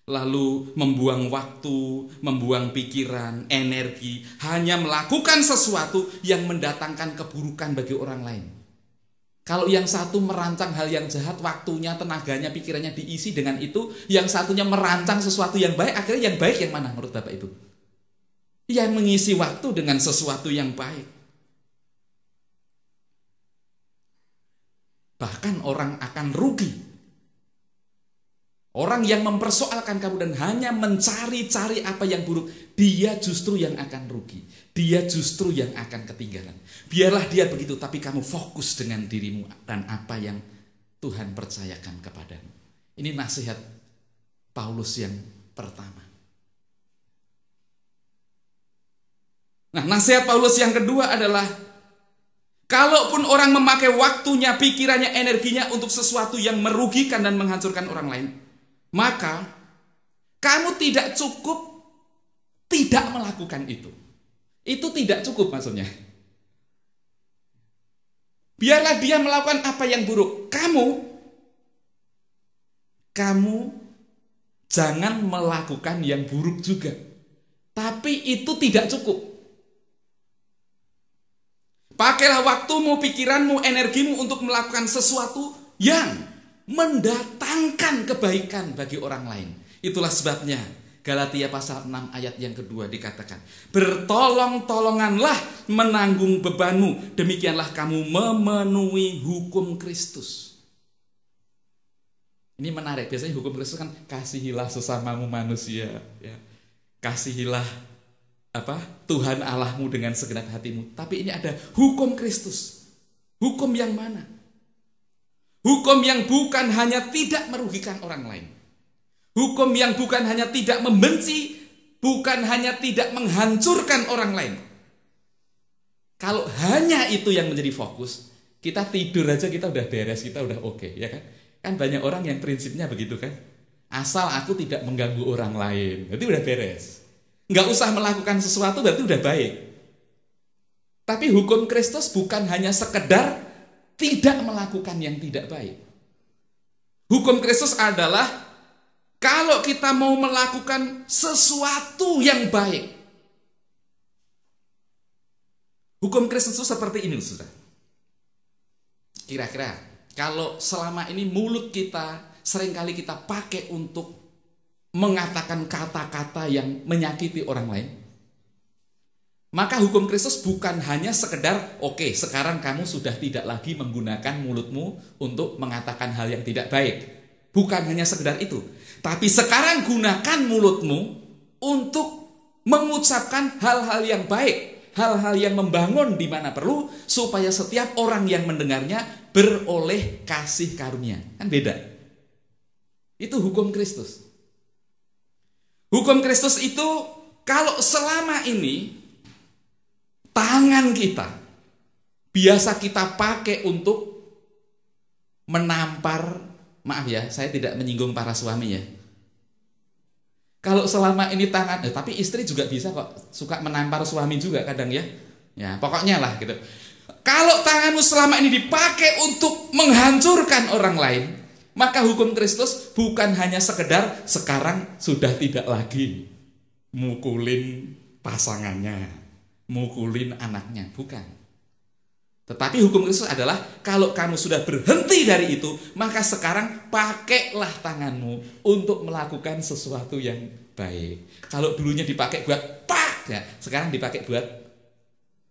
lalu membuang waktu, membuang pikiran, energi, hanya melakukan sesuatu yang mendatangkan keburukan bagi orang lain. Kalau yang satu merancang hal yang jahat, waktunya, tenaganya, pikirannya diisi dengan itu, yang satunya merancang sesuatu yang baik, akhirnya yang baik yang mana menurut Bapak Ibu? Yang mengisi waktu dengan sesuatu yang baik. Bahkan orang akan rugi. Orang yang mempersoalkan kamu dan hanya mencari-cari apa yang buruk, dia justru yang akan rugi. Dia justru yang akan ketinggalan. Biarlah dia begitu, tapi kamu fokus dengan dirimu dan apa yang Tuhan percayakan kepadamu. Ini nasihat Paulus yang pertama. Nah, nasihat Paulus yang kedua adalah, kalaupun orang memakai waktunya, pikirannya, energinya untuk sesuatu yang merugikan dan menghancurkan orang lain, maka kamu tidak cukup tidak melakukan itu. Itu tidak cukup maksudnya. Biarlah dia melakukan apa yang buruk. Kamu jangan melakukan yang buruk juga. Tapi itu tidak cukup. Pakailah waktumu, pikiranmu, energimu untuk melakukan sesuatu yang mendatangkan kebaikan bagi orang lain. Itulah sebabnya Galatia pasal 6 ayat yang kedua dikatakan, bertolong-tolonganlah menanggung bebanmu, demikianlah kamu memenuhi hukum Kristus. Ini menarik, biasanya hukum Kristus kan kasihilah sesamamu manusia, ya. Kasihilah Tuhan Allahmu dengan segenap hatimu. Tapi ini ada hukum Kristus. Hukum yang mana? Hukum yang bukan hanya tidak merugikan orang lain. Hukum yang bukan hanya tidak membenci, bukan hanya tidak menghancurkan orang lain. Kalau hanya itu yang menjadi fokus, kita tidur aja kita udah beres, kita udah oke, ya kan? Kan banyak orang yang prinsipnya begitu kan? Asal aku tidak mengganggu orang lain, berarti udah beres. Nggak usah melakukan sesuatu berarti udah baik. Tapi hukum Kristus bukan hanya sekedar tidak melakukan yang tidak baik. Hukum Kristus adalah kalau kita mau melakukan sesuatu yang baik. Hukum Kristus itu seperti ini, saudara. Kira-kira kalau selama ini mulut kita seringkali kita pakai untuk mengatakan kata-kata yang menyakiti orang lain, maka hukum Kristus bukan hanya sekedar oke, sekarang kamu sudah tidak lagi menggunakan mulutmu untuk mengatakan hal yang tidak baik. Bukan hanya sekedar itu, tapi sekarang gunakan mulutmu untuk mengucapkan hal-hal yang baik, hal-hal yang membangun di mana perlu, supaya setiap orang yang mendengarnya beroleh kasih karunia. Kan beda. Itu hukum Kristus. Hukum Kristus itu kalau selama ini tangan kita biasa kita pakai untuk menampar, maaf ya, saya tidak menyinggung para suami ya. Kalau selama ini tangan, tapi istri juga bisa kok, suka menampar suami juga kadang ya. Ya, pokoknya lah gitu. Kalau tanganmu selama ini dipakai untuk menghancurkan orang lain, maka hukum Kristus bukan hanya sekedar sekarang sudah tidak lagi mukulin pasangannya, mukulin anaknya, bukan. Tetapi hukum Kristus adalah kalau kamu sudah berhenti dari itu, maka sekarang pakailah tanganmu untuk melakukan sesuatu yang baik. Kalau dulunya dipakai buat pak, ya, sekarang dipakai buat,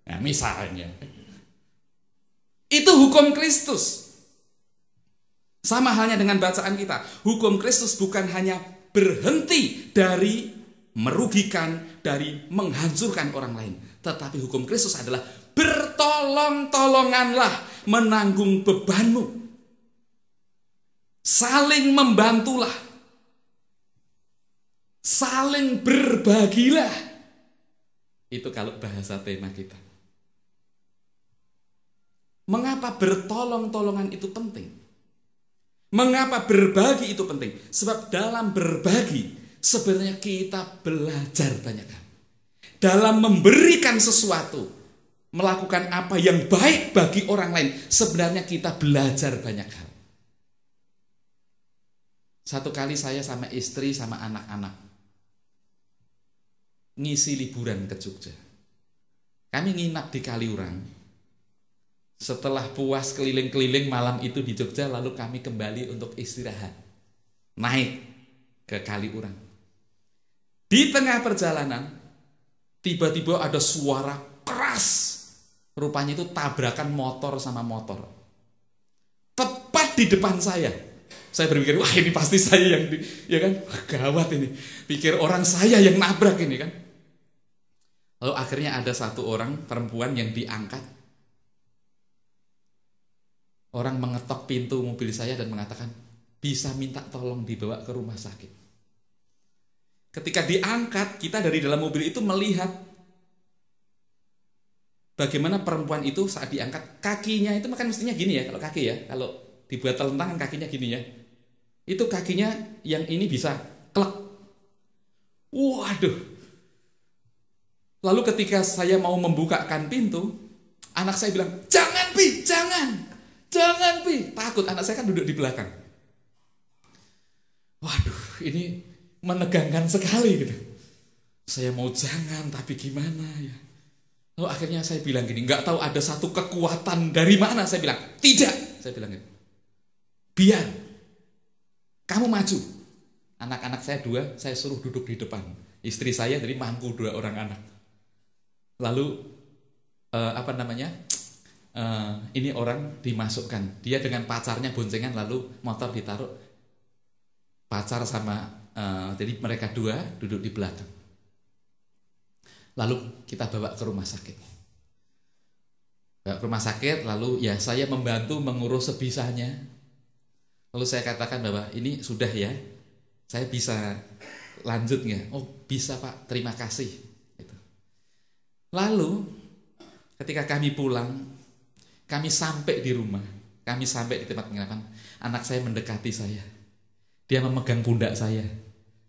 ya, misalnya. Itu hukum Kristus. Sama halnya dengan bacaan kita. Hukum Kristus bukan hanya berhenti dari merugikan, dari menghancurkan orang lain. Tetapi hukum Kristus adalah bertolong-tolonganlah menanggung bebanmu. Saling membantulah. Saling berbagilah. Itu kalau bahasa tema kita. Mengapa bertolong-tolongan itu penting? Mengapa berbagi itu penting? Sebab dalam berbagi sebenarnya kita belajar banyak hal. Dalam memberikan sesuatu, melakukan apa yang baik bagi orang lain, sebenarnya kita belajar banyak hal. Satu kali saya sama istri sama anak-anak ngisi liburan ke Jogja. Kami nginap di Kaliurang. Setelah puas keliling-keliling malam itu di Jogja, lalu kami kembali untuk istirahat. Naik ke Kaliurang. Di tengah perjalanan, tiba-tiba ada suara keras. Rupanya itu tabrakan motor sama motor. Tepat di depan saya. Saya berpikir, wah ini pasti saya yang ya kan, gawat ini. Pikir orang saya yang nabrak ini kan. Lalu akhirnya ada satu orang perempuan yang diangkat. Orang mengetok pintu mobil saya dan mengatakan, bisa minta tolong dibawa ke rumah sakit. Ketika diangkat, kita dari dalam mobil itu melihat bagaimana perempuan itu saat diangkat, kakinya itu kan mestinya gini ya, kalau kaki ya, kalau dibuat telentang kan kakinya gini ya. Itu kakinya yang ini bisa klek. Waduh. Lalu ketika saya mau membukakan pintu, anak saya bilang, "Jangan, Pi, jangan. Jangan, Pi." Takut, anak saya kan duduk di belakang. Waduh, ini menegangkan sekali gitu. Saya mau jangan, tapi gimana ya? Lalu akhirnya saya bilang gini, nggak tahu ada satu kekuatan dari mana. Saya bilang, tidak. Saya bilang gini, biar kamu maju. Anak-anak saya 2, saya suruh duduk di depan. Istri saya jadi mangku 2 orang anak. Lalu ini orang dimasukkan. Dia dengan pacarnya boncengan, lalu motor ditaruh. Pacar sama jadi mereka 2 duduk di belakang. Lalu kita bawa ke rumah sakit. Bawa ke rumah sakit, lalu ya saya membantu mengurus sebisanya. Lalu saya katakan bahwa ini sudah ya, saya bisa lanjut nggak? Oh bisa Pak, terima kasih. Gitu. Lalu ketika kami pulang, kami sampai di rumah, kami sampai di tempat penginapan, anak saya mendekati saya. Dia memegang pundak saya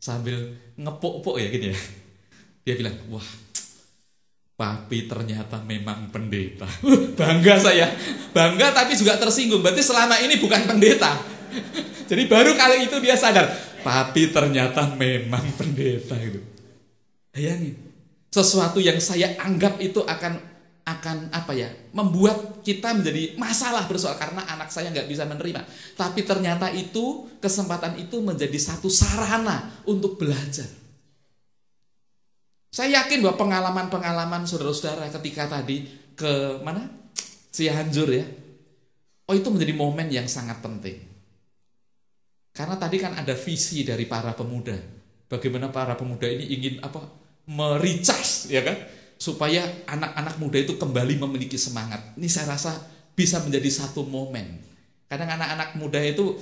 sambil ngepuk-puk ya gini ya. Dia bilang, "Wah, Papi ternyata memang pendeta." Bangga saya. Bangga tapi juga tersinggung. Berarti selama ini bukan pendeta. Jadi baru kali itu dia sadar, Papi ternyata memang pendeta gitu. Bayangin. Sesuatu yang saya anggap itu akan membuat kita menjadi masalah bersoal karena anak saya nggak bisa menerima. Tapi ternyata itu, kesempatan itu menjadi satu sarana untuk belajar. Saya yakin bahwa pengalaman-pengalaman saudara-saudara ketika tadi ke mana? Cianjur ya. Oh itu menjadi momen yang sangat penting. Karena tadi kan ada visi dari para pemuda. Bagaimana para pemuda ini ingin mericas ya kan? Supaya anak-anak muda itu kembali memiliki semangat. Ini saya rasa bisa menjadi satu momen. Kadang anak-anak muda itu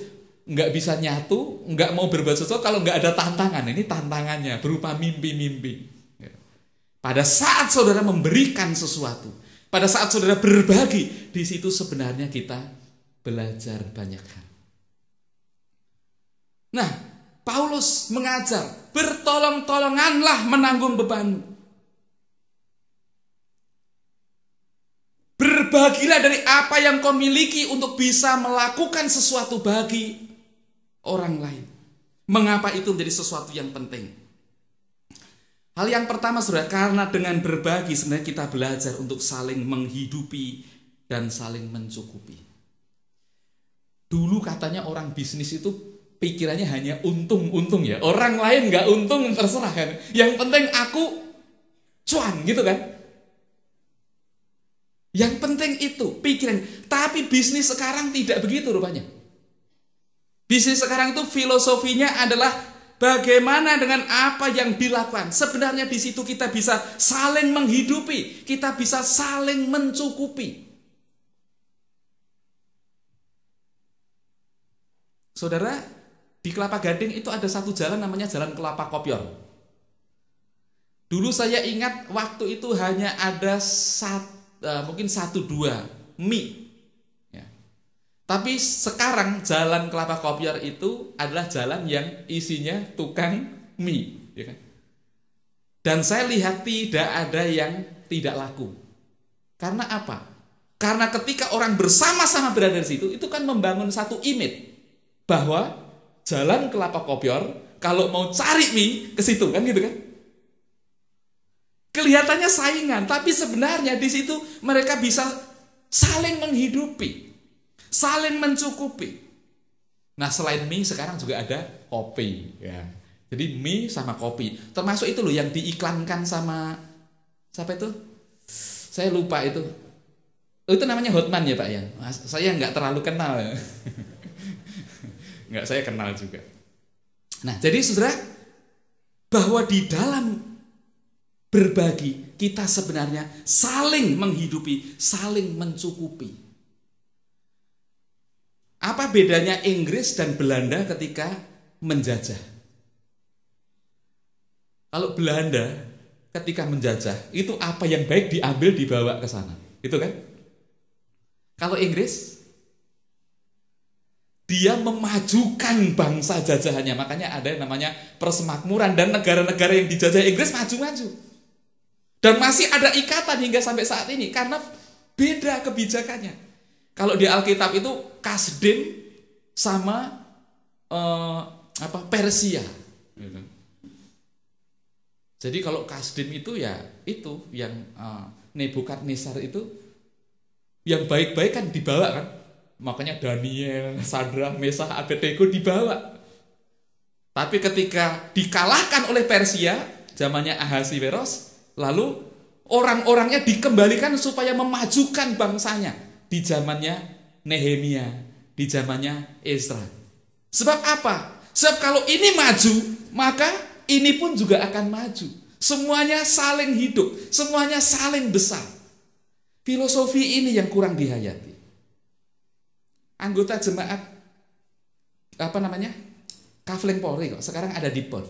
nggak bisa nyatu, nggak mau berbuat sesuatu kalau nggak ada tantangan. Ini tantangannya berupa mimpi-mimpi. Pada saat saudara memberikan sesuatu, pada saat saudara berbagi, di situ sebenarnya kita belajar banyak hal. Nah, Paulus mengajar, bertolong-tolonganlah menanggung bebanmu. Berbagilah dari apa yang kau miliki untuk bisa melakukan sesuatu bagi orang lain. Mengapa itu menjadi sesuatu yang penting? Hal yang pertama saudara, karena dengan berbagi sebenarnya kita belajar untuk saling menghidupi dan saling mencukupi. Dulu katanya orang bisnis itu pikirannya hanya untung-untung ya. Orang lain gak untung terserah kan. Yang penting aku cuan gitu kan. Yang penting itu pikiran. Tapi bisnis sekarang tidak begitu rupanya. Bisnis sekarang itu filosofinya adalah bagaimana dengan apa yang dilakukan. Sebenarnya di situ kita bisa saling menghidupi, kita bisa saling mencukupi. Saudara, di Kelapa Gading itu ada satu jalan namanya Jalan Kelapa Kopior. Dulu saya ingat waktu itu hanya ada mungkin 1-2 mie ya. Tapi sekarang Jalan Kelapa Kopior itu adalah jalan yang isinya tukang mie ya kan? Dan saya lihat tidak ada yang tidak laku. Karena apa? Karena ketika orang bersama-sama berada di situ, itu kan membangun satu image bahwa Jalan Kelapa Kopior kalau mau cari mie ke situ kan gitu kan? Kelihatannya saingan, tapi sebenarnya di situ mereka bisa saling menghidupi, saling mencukupi. Nah, selain mie sekarang juga ada kopi, ya. Jadi mie sama kopi, termasuk itu loh yang diiklankan sama siapa itu? Saya lupa itu. Itu namanya Hotman ya Pak ya. Saya nggak terlalu kenal. Ya. Nggak, saya kenal juga. Nah, jadi saudara, bahwa di dalam berbagi, kita sebenarnya saling menghidupi, saling mencukupi. Apa bedanya Inggris dan Belanda ketika menjajah? Kalau Belanda ketika menjajah, itu apa yang baik diambil dibawa ke sana. Itu kan? Kalau Inggris, dia memajukan bangsa jajahannya. Makanya ada yang namanya persemakmuran, dan negara-negara yang dijajah Inggris maju-maju. Dan masih ada ikatan hingga sampai saat ini karena beda kebijakannya. Kalau di Alkitab itu Kasdim sama Persia. Jadi kalau Kasdim itu ya itu yang Nebukadnezar itu yang baik-baik kan dibawa kan. Makanya Daniel, Sadrak, Mesah, Abednego dibawa. Tapi ketika dikalahkan oleh Persia, zamannya Ahasiweros, lalu orang-orangnya dikembalikan supaya memajukan bangsanya. Di zamannya Nehemia, di zamannya Ezra. Sebab apa? Sebab kalau ini maju, maka ini pun juga akan maju. Semuanya saling hidup, semuanya saling besar. Filosofi ini yang kurang dihayati. Anggota jemaat Kafling Polri kok sekarang ada di PON.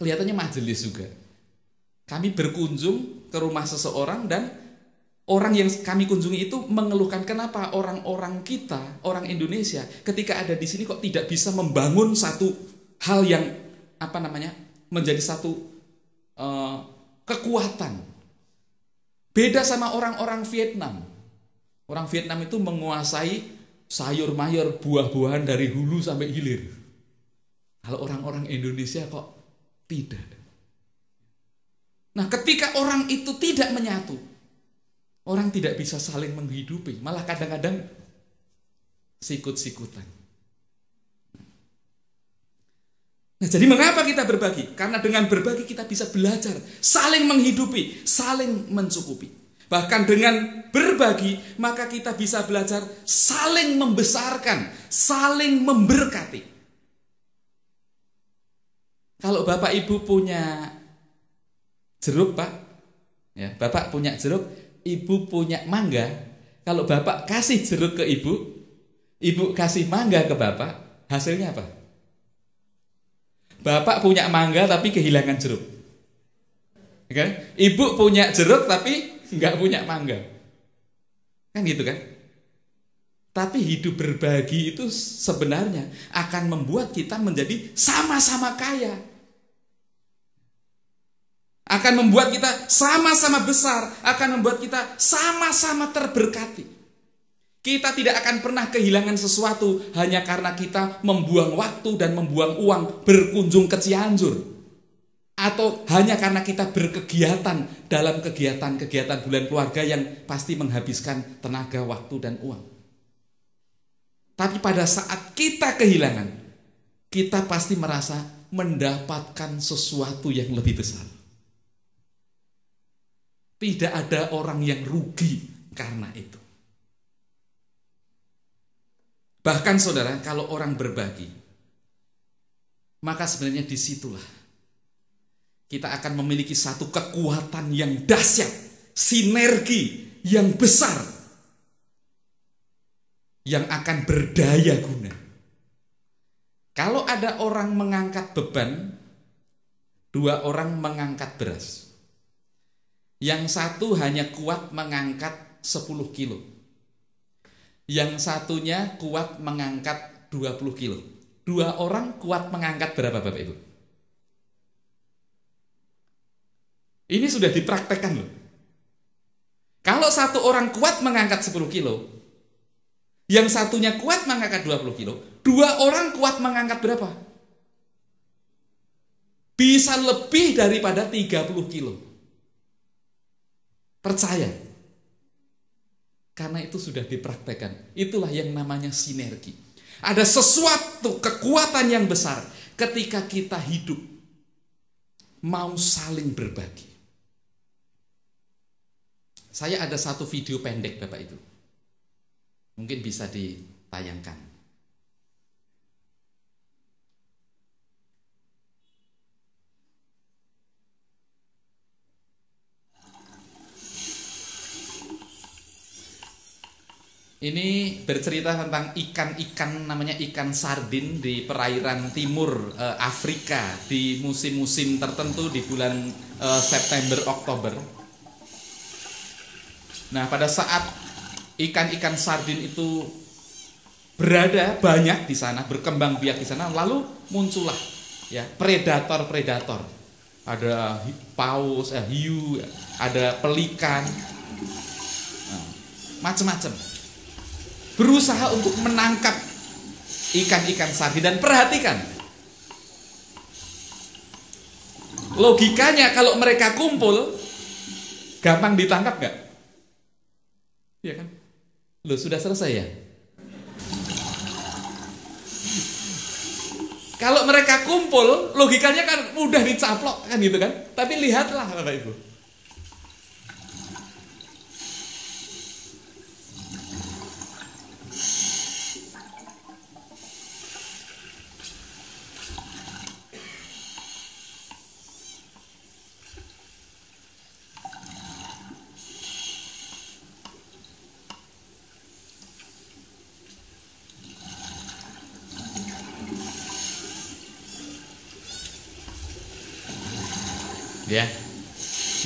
Kelihatannya majelis juga. Kami berkunjung ke rumah seseorang dan orang yang kami kunjungi itu mengeluhkan kenapa orang-orang kita, orang Indonesia ketika ada di sini kok tidak bisa membangun satu hal yang menjadi satu kekuatan. Beda sama orang-orang Vietnam. Orang Vietnam itu menguasai sayur mayur, buah-buahan dari hulu sampai hilir. Kalau orang-orang Indonesia kok tidak. Nah, ketika orang itu tidak menyatu, orang tidak bisa saling menghidupi, malah kadang-kadang sikut-sikutan. Nah, jadi mengapa kita berbagi? Karena dengan berbagi kita bisa belajar saling menghidupi, saling mencukupi. Bahkan dengan berbagi, maka kita bisa belajar saling membesarkan, saling memberkati. Kalau Bapak Ibu punya jeruk, Pak, ya, Bapak punya jeruk, Ibu punya mangga. Kalau Bapak kasih jeruk ke Ibu, Ibu kasih mangga ke Bapak, hasilnya apa? Bapak punya mangga tapi kehilangan jeruk. Okay? Ibu punya jeruk tapi nggak punya mangga, kan gitu kan? Tapi hidup berbagi itu sebenarnya akan membuat kita menjadi sama-sama kaya, akan membuat kita sama-sama besar, akan membuat kita sama-sama terberkati. Kita tidak akan pernah kehilangan sesuatu hanya karena kita membuang waktu dan membuang uang berkunjung ke Cianjur. Atau hanya karena kita berkegiatan dalam kegiatan-kegiatan bulan keluarga yang pasti menghabiskan tenaga, waktu, dan uang. Tapi pada saat kita kehilangan, kita pasti merasa mendapatkan sesuatu yang lebih besar. Tidak ada orang yang rugi karena itu. Bahkan saudara, kalau orang berbagi, maka sebenarnya disitulah kita akan memiliki satu kekuatan yang dahsyat, sinergi yang besar, yang akan berdaya guna. Kalau ada orang mengangkat beban, 2 orang mengangkat beras. Yang satu hanya kuat mengangkat 10 kilo. Yang satunya kuat mengangkat 20 kilo. 2 orang kuat mengangkat berapa Bapak Ibu? Ini sudah dipraktekkan loh. Kalau satu orang kuat mengangkat 10 kilo, yang satunya kuat mengangkat 20 kilo, 2 orang kuat mengangkat berapa? Bisa lebih daripada 30 kilo. Percaya. Karena itu sudah dipraktekkan. Itulah yang namanya sinergi. Ada sesuatu kekuatan yang besar ketika kita hidup mau saling berbagi. Saya ada satu video pendek Bapak Ibu. Mungkin bisa ditayangkan. Ini bercerita tentang ikan-ikan, namanya ikan sardin di perairan timur Afrika di musim-musim tertentu di bulan September Oktober. Nah, pada saat ikan-ikan sardin itu berada banyak di sana, berkembang biak di sana, lalu muncullah ya predator-predator. Ada paus, hiu, ada pelikan, macam-macam. Berusaha untuk menangkap ikan-ikan sardin. Dan perhatikan, logikanya kalau mereka kumpul gampang ditangkap gak? Iya kan? Loh, sudah selesai ya? Kalau mereka kumpul, logikanya kan mudah dicaplok kan gitu kan? Tapi lihatlah Bapak Ibu.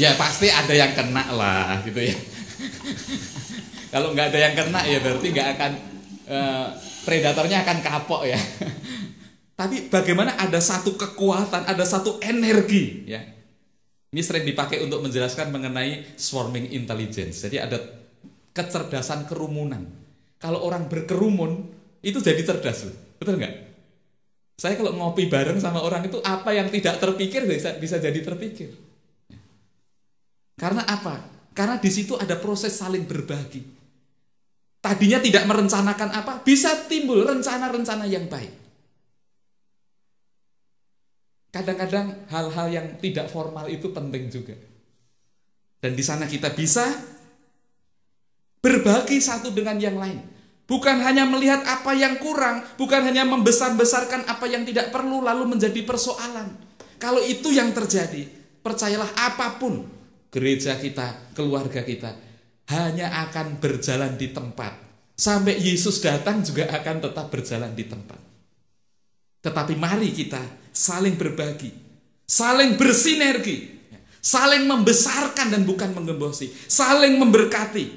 Ya pasti ada yang kena lah gitu ya. Kalau nggak ada yang kena ya berarti nggak akan predatornya akan kapok ya. Tapi bagaimana ada satu kekuatan, ada satu energi ya. Ini sering dipakai untuk menjelaskan mengenai swarming intelligence. Jadi ada kecerdasan kerumunan. Kalau orang berkerumun itu jadi cerdas loh. Betul nggak? Saya kalau ngopi bareng sama orang itu apa yang tidak terpikir bisa jadi terpikir. Karena apa? Karena di situ ada proses saling berbagi. Tadinya tidak merencanakan apa, bisa timbul rencana-rencana yang baik. Kadang-kadang hal-hal yang tidak formal itu penting juga. Dan di sana kita bisa berbagi satu dengan yang lain. Bukan hanya melihat apa yang kurang, bukan hanya membesar-besarkan apa yang tidak perlu lalu menjadi persoalan. Kalau itu yang terjadi, percayalah apapun gereja kita, keluarga kita hanya akan berjalan di tempat. Sampai Yesus datang juga akan tetap berjalan di tempat. Tetapi mari kita saling berbagi, saling bersinergi, saling membesarkan dan bukan menggembosi, saling memberkati,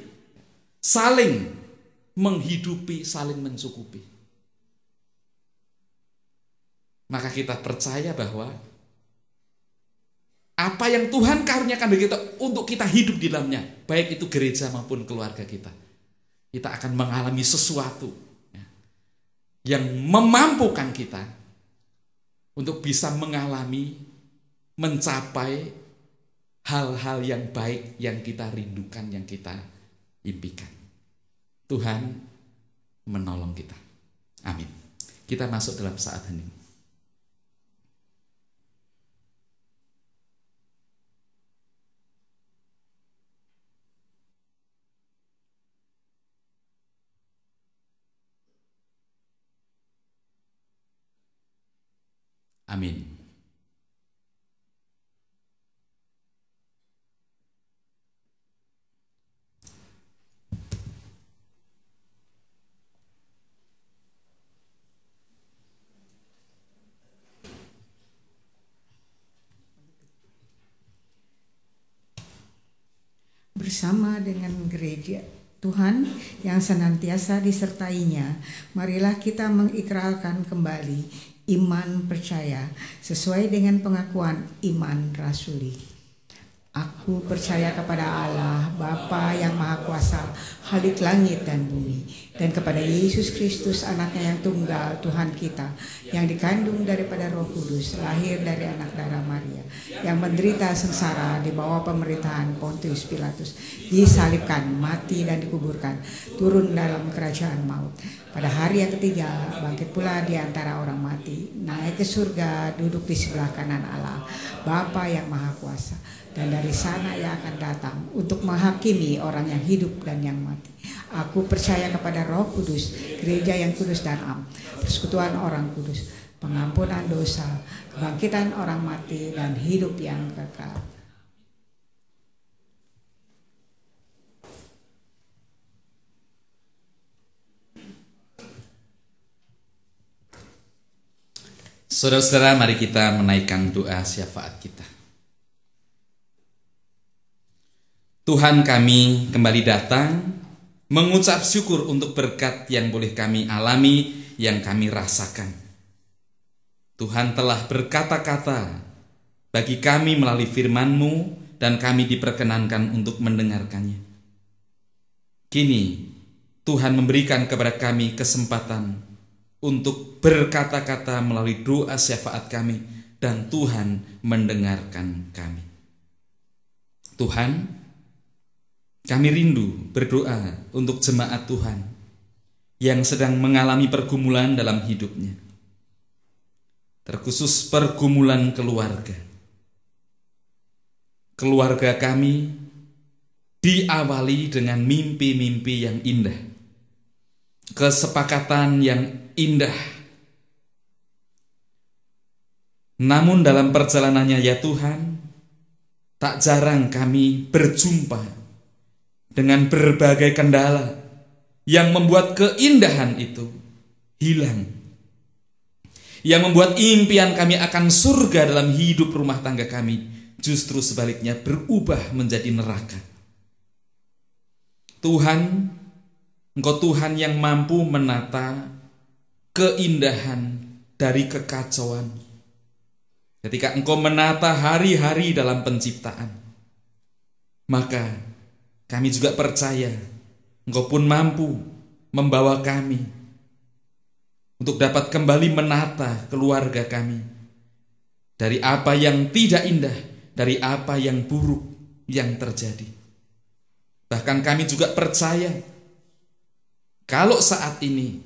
saling menghidupi, saling mencukupi. Maka kita percaya bahwa apa yang Tuhan karuniakan bagi kita untuk kita hidup di dalamnya, baik itu gereja maupun keluarga kita, kita akan mengalami sesuatu yang memampukan kita untuk bisa mengalami, mencapai hal-hal yang baik yang kita rindukan, yang kita impikan. Tuhan menolong kita. Amin. Kita masuk dalam saat hening. Amin. Bersama dengan gereja Tuhan yang senantiasa disertainya, marilah kita mengikrarkan kembali iman percaya sesuai dengan pengakuan iman rasuli. Aku percaya kepada Allah, Bapa yang Maha Kuasa, Khalik langit dan bumi, dan kepada Yesus Kristus, anaknya yang tunggal, Tuhan kita, yang dikandung daripada Roh Kudus, lahir dari anak darah Maria, yang menderita sengsara di bawah pemerintahan Pontius Pilatus, disalibkan, mati dan dikuburkan, turun dalam kerajaan maut. Pada hari yang ketiga, bangkit pula di antara orang mati, naik ke surga, duduk di sebelah kanan Allah, Bapa yang Maha Kuasa. Dan dari sana ia akan datang untuk menghakimi orang yang hidup dan yang mati. Aku percaya kepada Roh Kudus, gereja yang kudus dan am, persekutuan orang kudus, pengampunan dosa, kebangkitan orang mati, dan hidup yang kekal. Saudara-saudara, mari kita menaikkan doa syafaat kita. Tuhan, kami kembali datang mengucap syukur untuk berkat yang boleh kami alami, yang kami rasakan. Tuhan telah berkata-kata bagi kami melalui firman-Mu dan kami diperkenankan untuk mendengarkannya. Kini Tuhan memberikan kepada kami kesempatan untuk berkata-kata melalui doa syafaat kami, dan Tuhan mendengarkan kami. Tuhan, kami rindu berdoa untuk jemaat Tuhan yang sedang mengalami pergumulan dalam hidupnya, terkhusus pergumulan keluarga. Keluarga kami diawali dengan mimpi-mimpi yang indah, kesepakatan yang indah. Namun dalam perjalanannya ya Tuhan, tak jarang kami berjumpa dengan berbagai kendala yang membuat keindahan itu hilang, yang membuat impian kami akan surga dalam hidup rumah tangga kami justru sebaliknya berubah menjadi neraka. Tuhan, Engkau Tuhan yang mampu menata keindahan dari kekacauan. Ketika Engkau menata hari-hari dalam penciptaan, maka kami juga percaya Engkau pun mampu membawa kami untuk dapat kembali menata keluarga kami dari apa yang tidak indah, dari apa yang buruk yang terjadi. Bahkan kami juga percaya kalau saat ini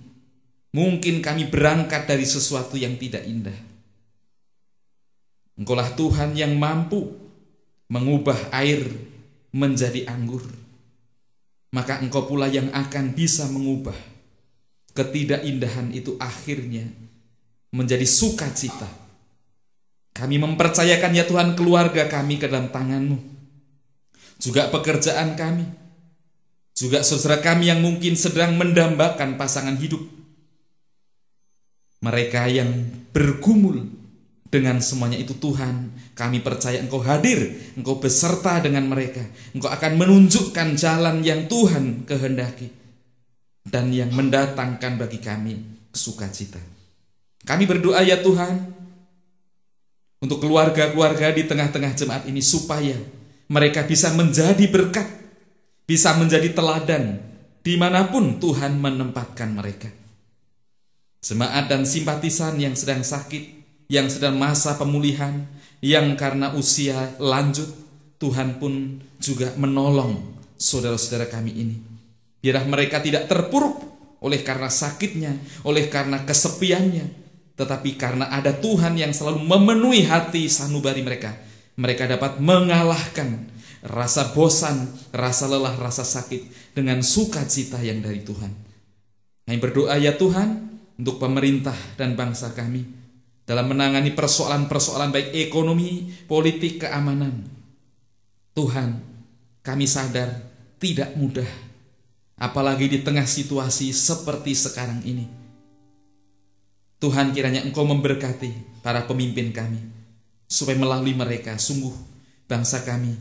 mungkin kami berangkat dari sesuatu yang tidak indah, Engkaulah Tuhan yang mampu mengubah air menjadi anggur. Maka Engkau pula yang akan bisa mengubah ketidakindahan itu akhirnya menjadi sukacita. Kami mempercayakan ya Tuhan keluarga kami ke dalam tangan-Mu, juga pekerjaan kami, juga saudara kami yang mungkin sedang mendambakan pasangan hidup, mereka yang bergumul dengan semuanya itu. Tuhan, kami percaya Engkau hadir, Engkau beserta dengan mereka, Engkau akan menunjukkan jalan yang Tuhan kehendaki dan yang mendatangkan bagi kami sukacita. Kami berdoa ya Tuhan untuk keluarga-keluarga di tengah-tengah jemaat ini, supaya mereka bisa menjadi berkat, bisa menjadi teladan dimanapun Tuhan menempatkan mereka. Jemaat dan simpatisan yang sedang sakit, yang sedang masa pemulihan, yang karena usia lanjut, Tuhan pun juga menolong saudara-saudara kami ini. Biarlah mereka tidak terpuruk oleh karena sakitnya, oleh karena kesepiannya, tetapi karena ada Tuhan yang selalu memenuhi hati sanubari mereka. Mereka dapat mengalahkan rasa bosan, rasa lelah, rasa sakit dengan sukacita yang dari Tuhan. Kami berdoa ya Tuhan untuk pemerintah dan bangsa kami dalam menangani persoalan-persoalan baik ekonomi, politik, keamanan. Tuhan, kami sadar tidak mudah, apalagi di tengah situasi seperti sekarang ini. Tuhan, kiranya Engkau memberkati para pemimpin kami, supaya melalui mereka sungguh bangsa kami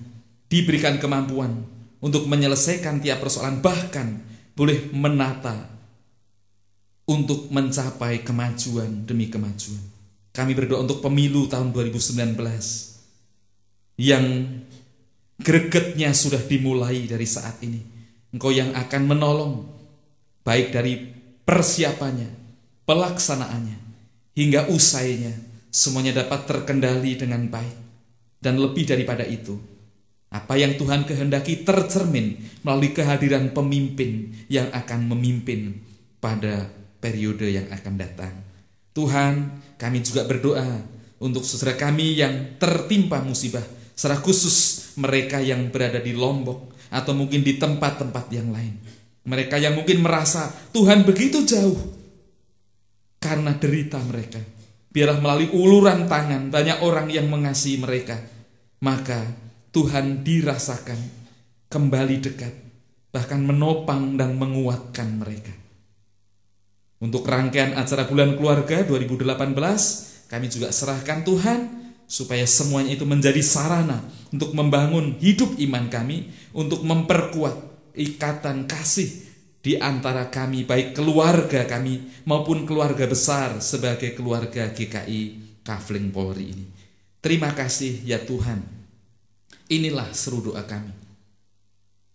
diberikan kemampuan untuk menyelesaikan tiap persoalan, bahkan boleh menata untuk mencapai kemajuan demi kemajuan. Kami berdoa untuk pemilu tahun 2019 yang gregetnya sudah dimulai dari saat ini. Engkau yang akan menolong baik dari persiapannya, pelaksanaannya, hingga usainya, semuanya dapat terkendali dengan baik. Dan lebih daripada itu, apa yang Tuhan kehendaki tercermin melalui kehadiran pemimpin yang akan memimpin pada periode yang akan datang. Tuhan, kami juga berdoa untuk saudara kami yang tertimpa musibah, secara khusus mereka yang berada di Lombok atau mungkin di tempat-tempat yang lain. Mereka yang mungkin merasa Tuhan begitu jauh karena derita mereka. Biarlah melalui uluran tangan banyak orang yang mengasihi mereka, maka Tuhan dirasakan kembali dekat, bahkan menopang dan menguatkan mereka. Untuk rangkaian acara Bulan Keluarga 2018, kami juga serahkan Tuhan, supaya semuanya itu menjadi sarana untuk membangun hidup iman kami, untuk memperkuat ikatan kasih di antara kami, baik keluarga kami maupun keluarga besar sebagai keluarga GKI Kafling Polri ini. Terima kasih ya Tuhan. Inilah seru doa kami,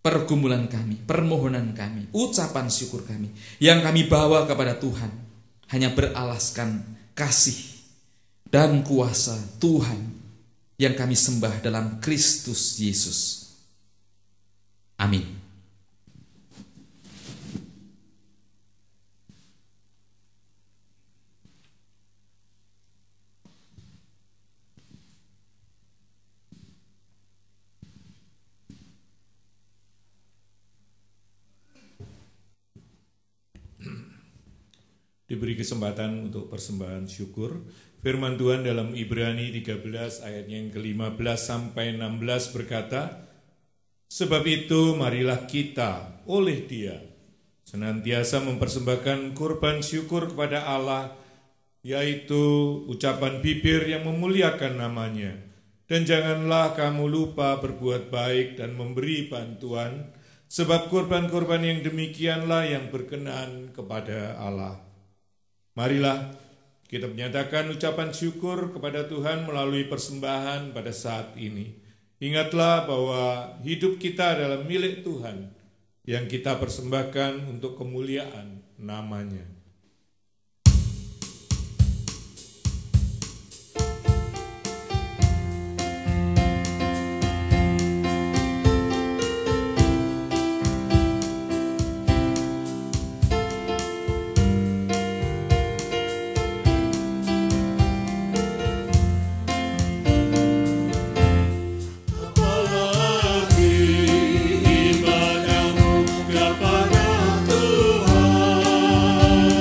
pergumulan kami, permohonan kami, ucapan syukur kami yang kami bawa kepada Tuhan hanya beralaskan kasih dan kuasa Tuhan yang kami sembah dalam Kristus Yesus. Amin. Diberi kesempatan untuk persembahan syukur. Firman Tuhan dalam Ibrani 13 ayat yang ke-15 sampai 16 berkata, sebab itu marilah kita oleh Dia senantiasa mempersembahkan kurban syukur kepada Allah, yaitu ucapan bibir yang memuliakan namanya. Dan janganlah kamu lupa berbuat baik dan memberi bantuan, sebab kurban-kurban yang demikianlah yang berkenan kepada Allah. Marilah kita menyatakan ucapan syukur kepada Tuhan melalui persembahan pada saat ini. Ingatlah bahwa hidup kita adalah milik Tuhan yang kita persembahkan untuk kemuliaan namanya. Ibadahmu kepada Tuhan.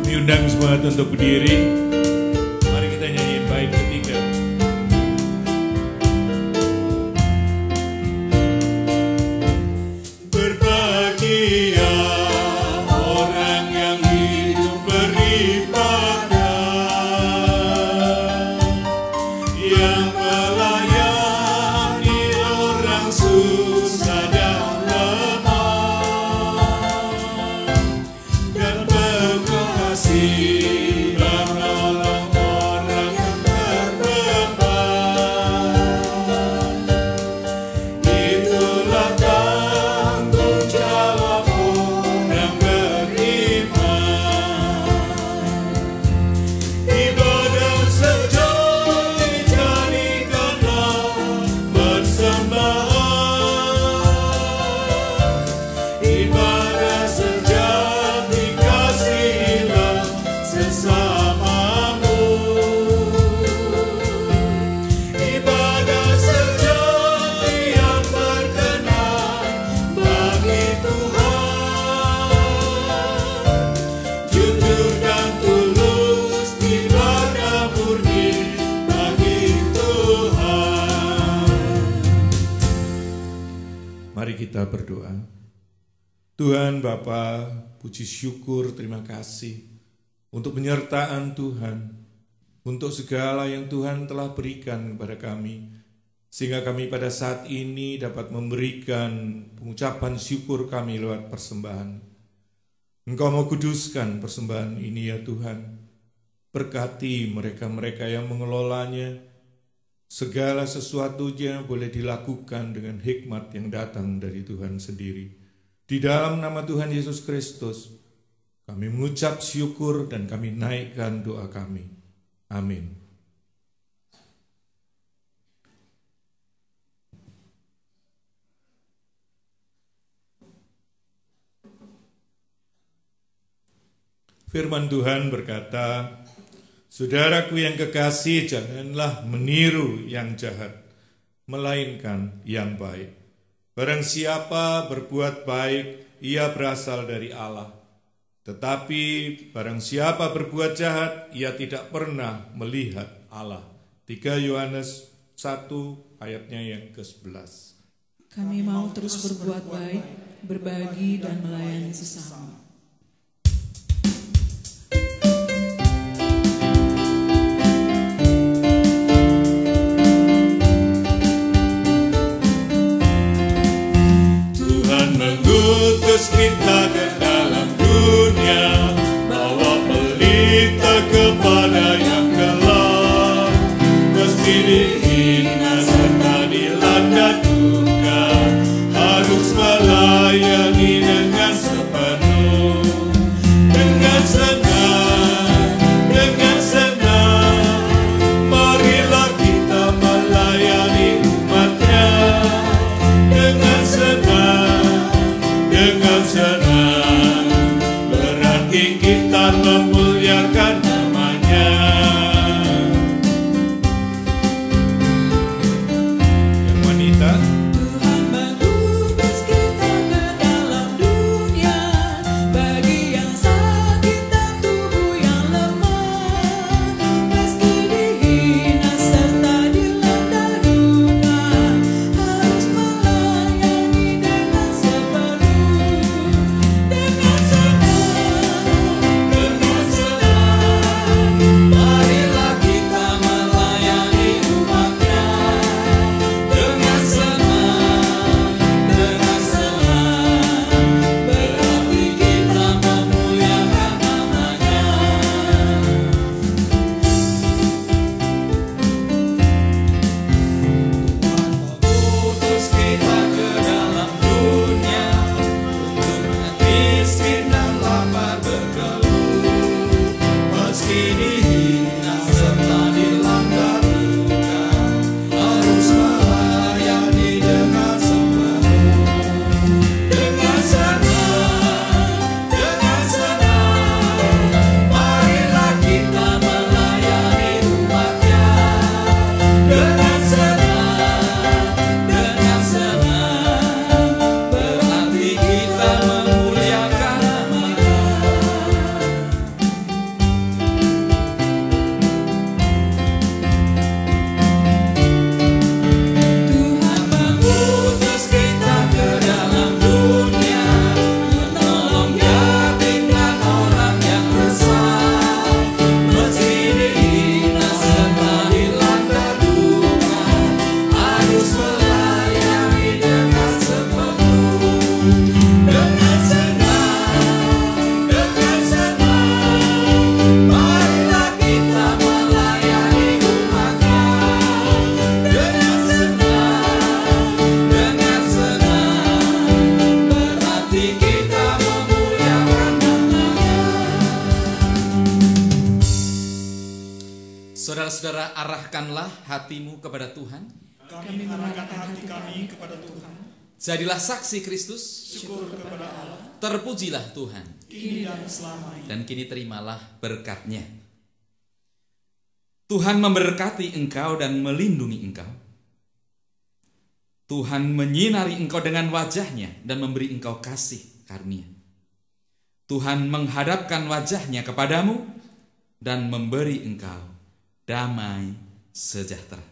Kami undang semua untuk berdiri. Mari kita nyanyiin bait ketiga. Berbahagia orang yang hidup beribadah, yang melayani orang susah dan lemah, dan berkasih menolong orang yang terbeban. Itulah tanggung jawab orang beriman. Ibadah sejati jadikanlah persembahan. Ibadah sejati kasihilah sesamamu. Ibadah sejati yang berkenan bagi Tuhan. Jujur dan tulus, ibadah murni bagi Tuhan. Mari kita berdoa. Tuhan Bapa, puji syukur, terima kasih untuk penyertaan Tuhan, untuk segala yang Tuhan telah berikan kepada kami, sehingga kami pada saat ini dapat memberikan pengucapan syukur kami lewat persembahan. Engkau mau kuduskan persembahan ini ya Tuhan. Berkati mereka-mereka yang mengelolanya. Segala sesuatunya boleh dilakukan dengan hikmat yang datang dari Tuhan sendiri. Di dalam nama Tuhan Yesus Kristus, kami mengucap syukur dan kami naikkan doa kami. Amin. Firman Tuhan berkata, saudaraku yang kekasih, janganlah meniru yang jahat, melainkan yang baik. Barang siapa berbuat baik, ia berasal dari Allah. Tetapi barang siapa berbuat jahat, ia tidak pernah melihat Allah. 3 Yohanes 1 ayatnya yang ke-11. Kami mau terus berbuat baik, berbagi dan melayani sesama. Mengutus kita ke dalam dunia, bawa pelita kepada yang gelap, mesti dihina serta dilanda duka, harus melayani dengan sepenuh, dengan senang, marilah kita melayani umatnya dengan senang. Dengan senang Saudara-saudara, arahkanlah hatimu kepada Tuhan. Kami mengarahkan hati kami kepada Tuhan. Jadilah saksi Kristus. Syukur kepada Allah. Terpujilah Tuhan. Kini dan selamanya. Dan kini terimalah berkat-Nya. Tuhan memberkati engkau dan melindungi engkau. Tuhan menyinari engkau dengan wajah-Nya dan memberi engkau kasih karunia. Tuhan menghadapkan wajah-Nya kepadamu dan memberi engkau damai sejahtera.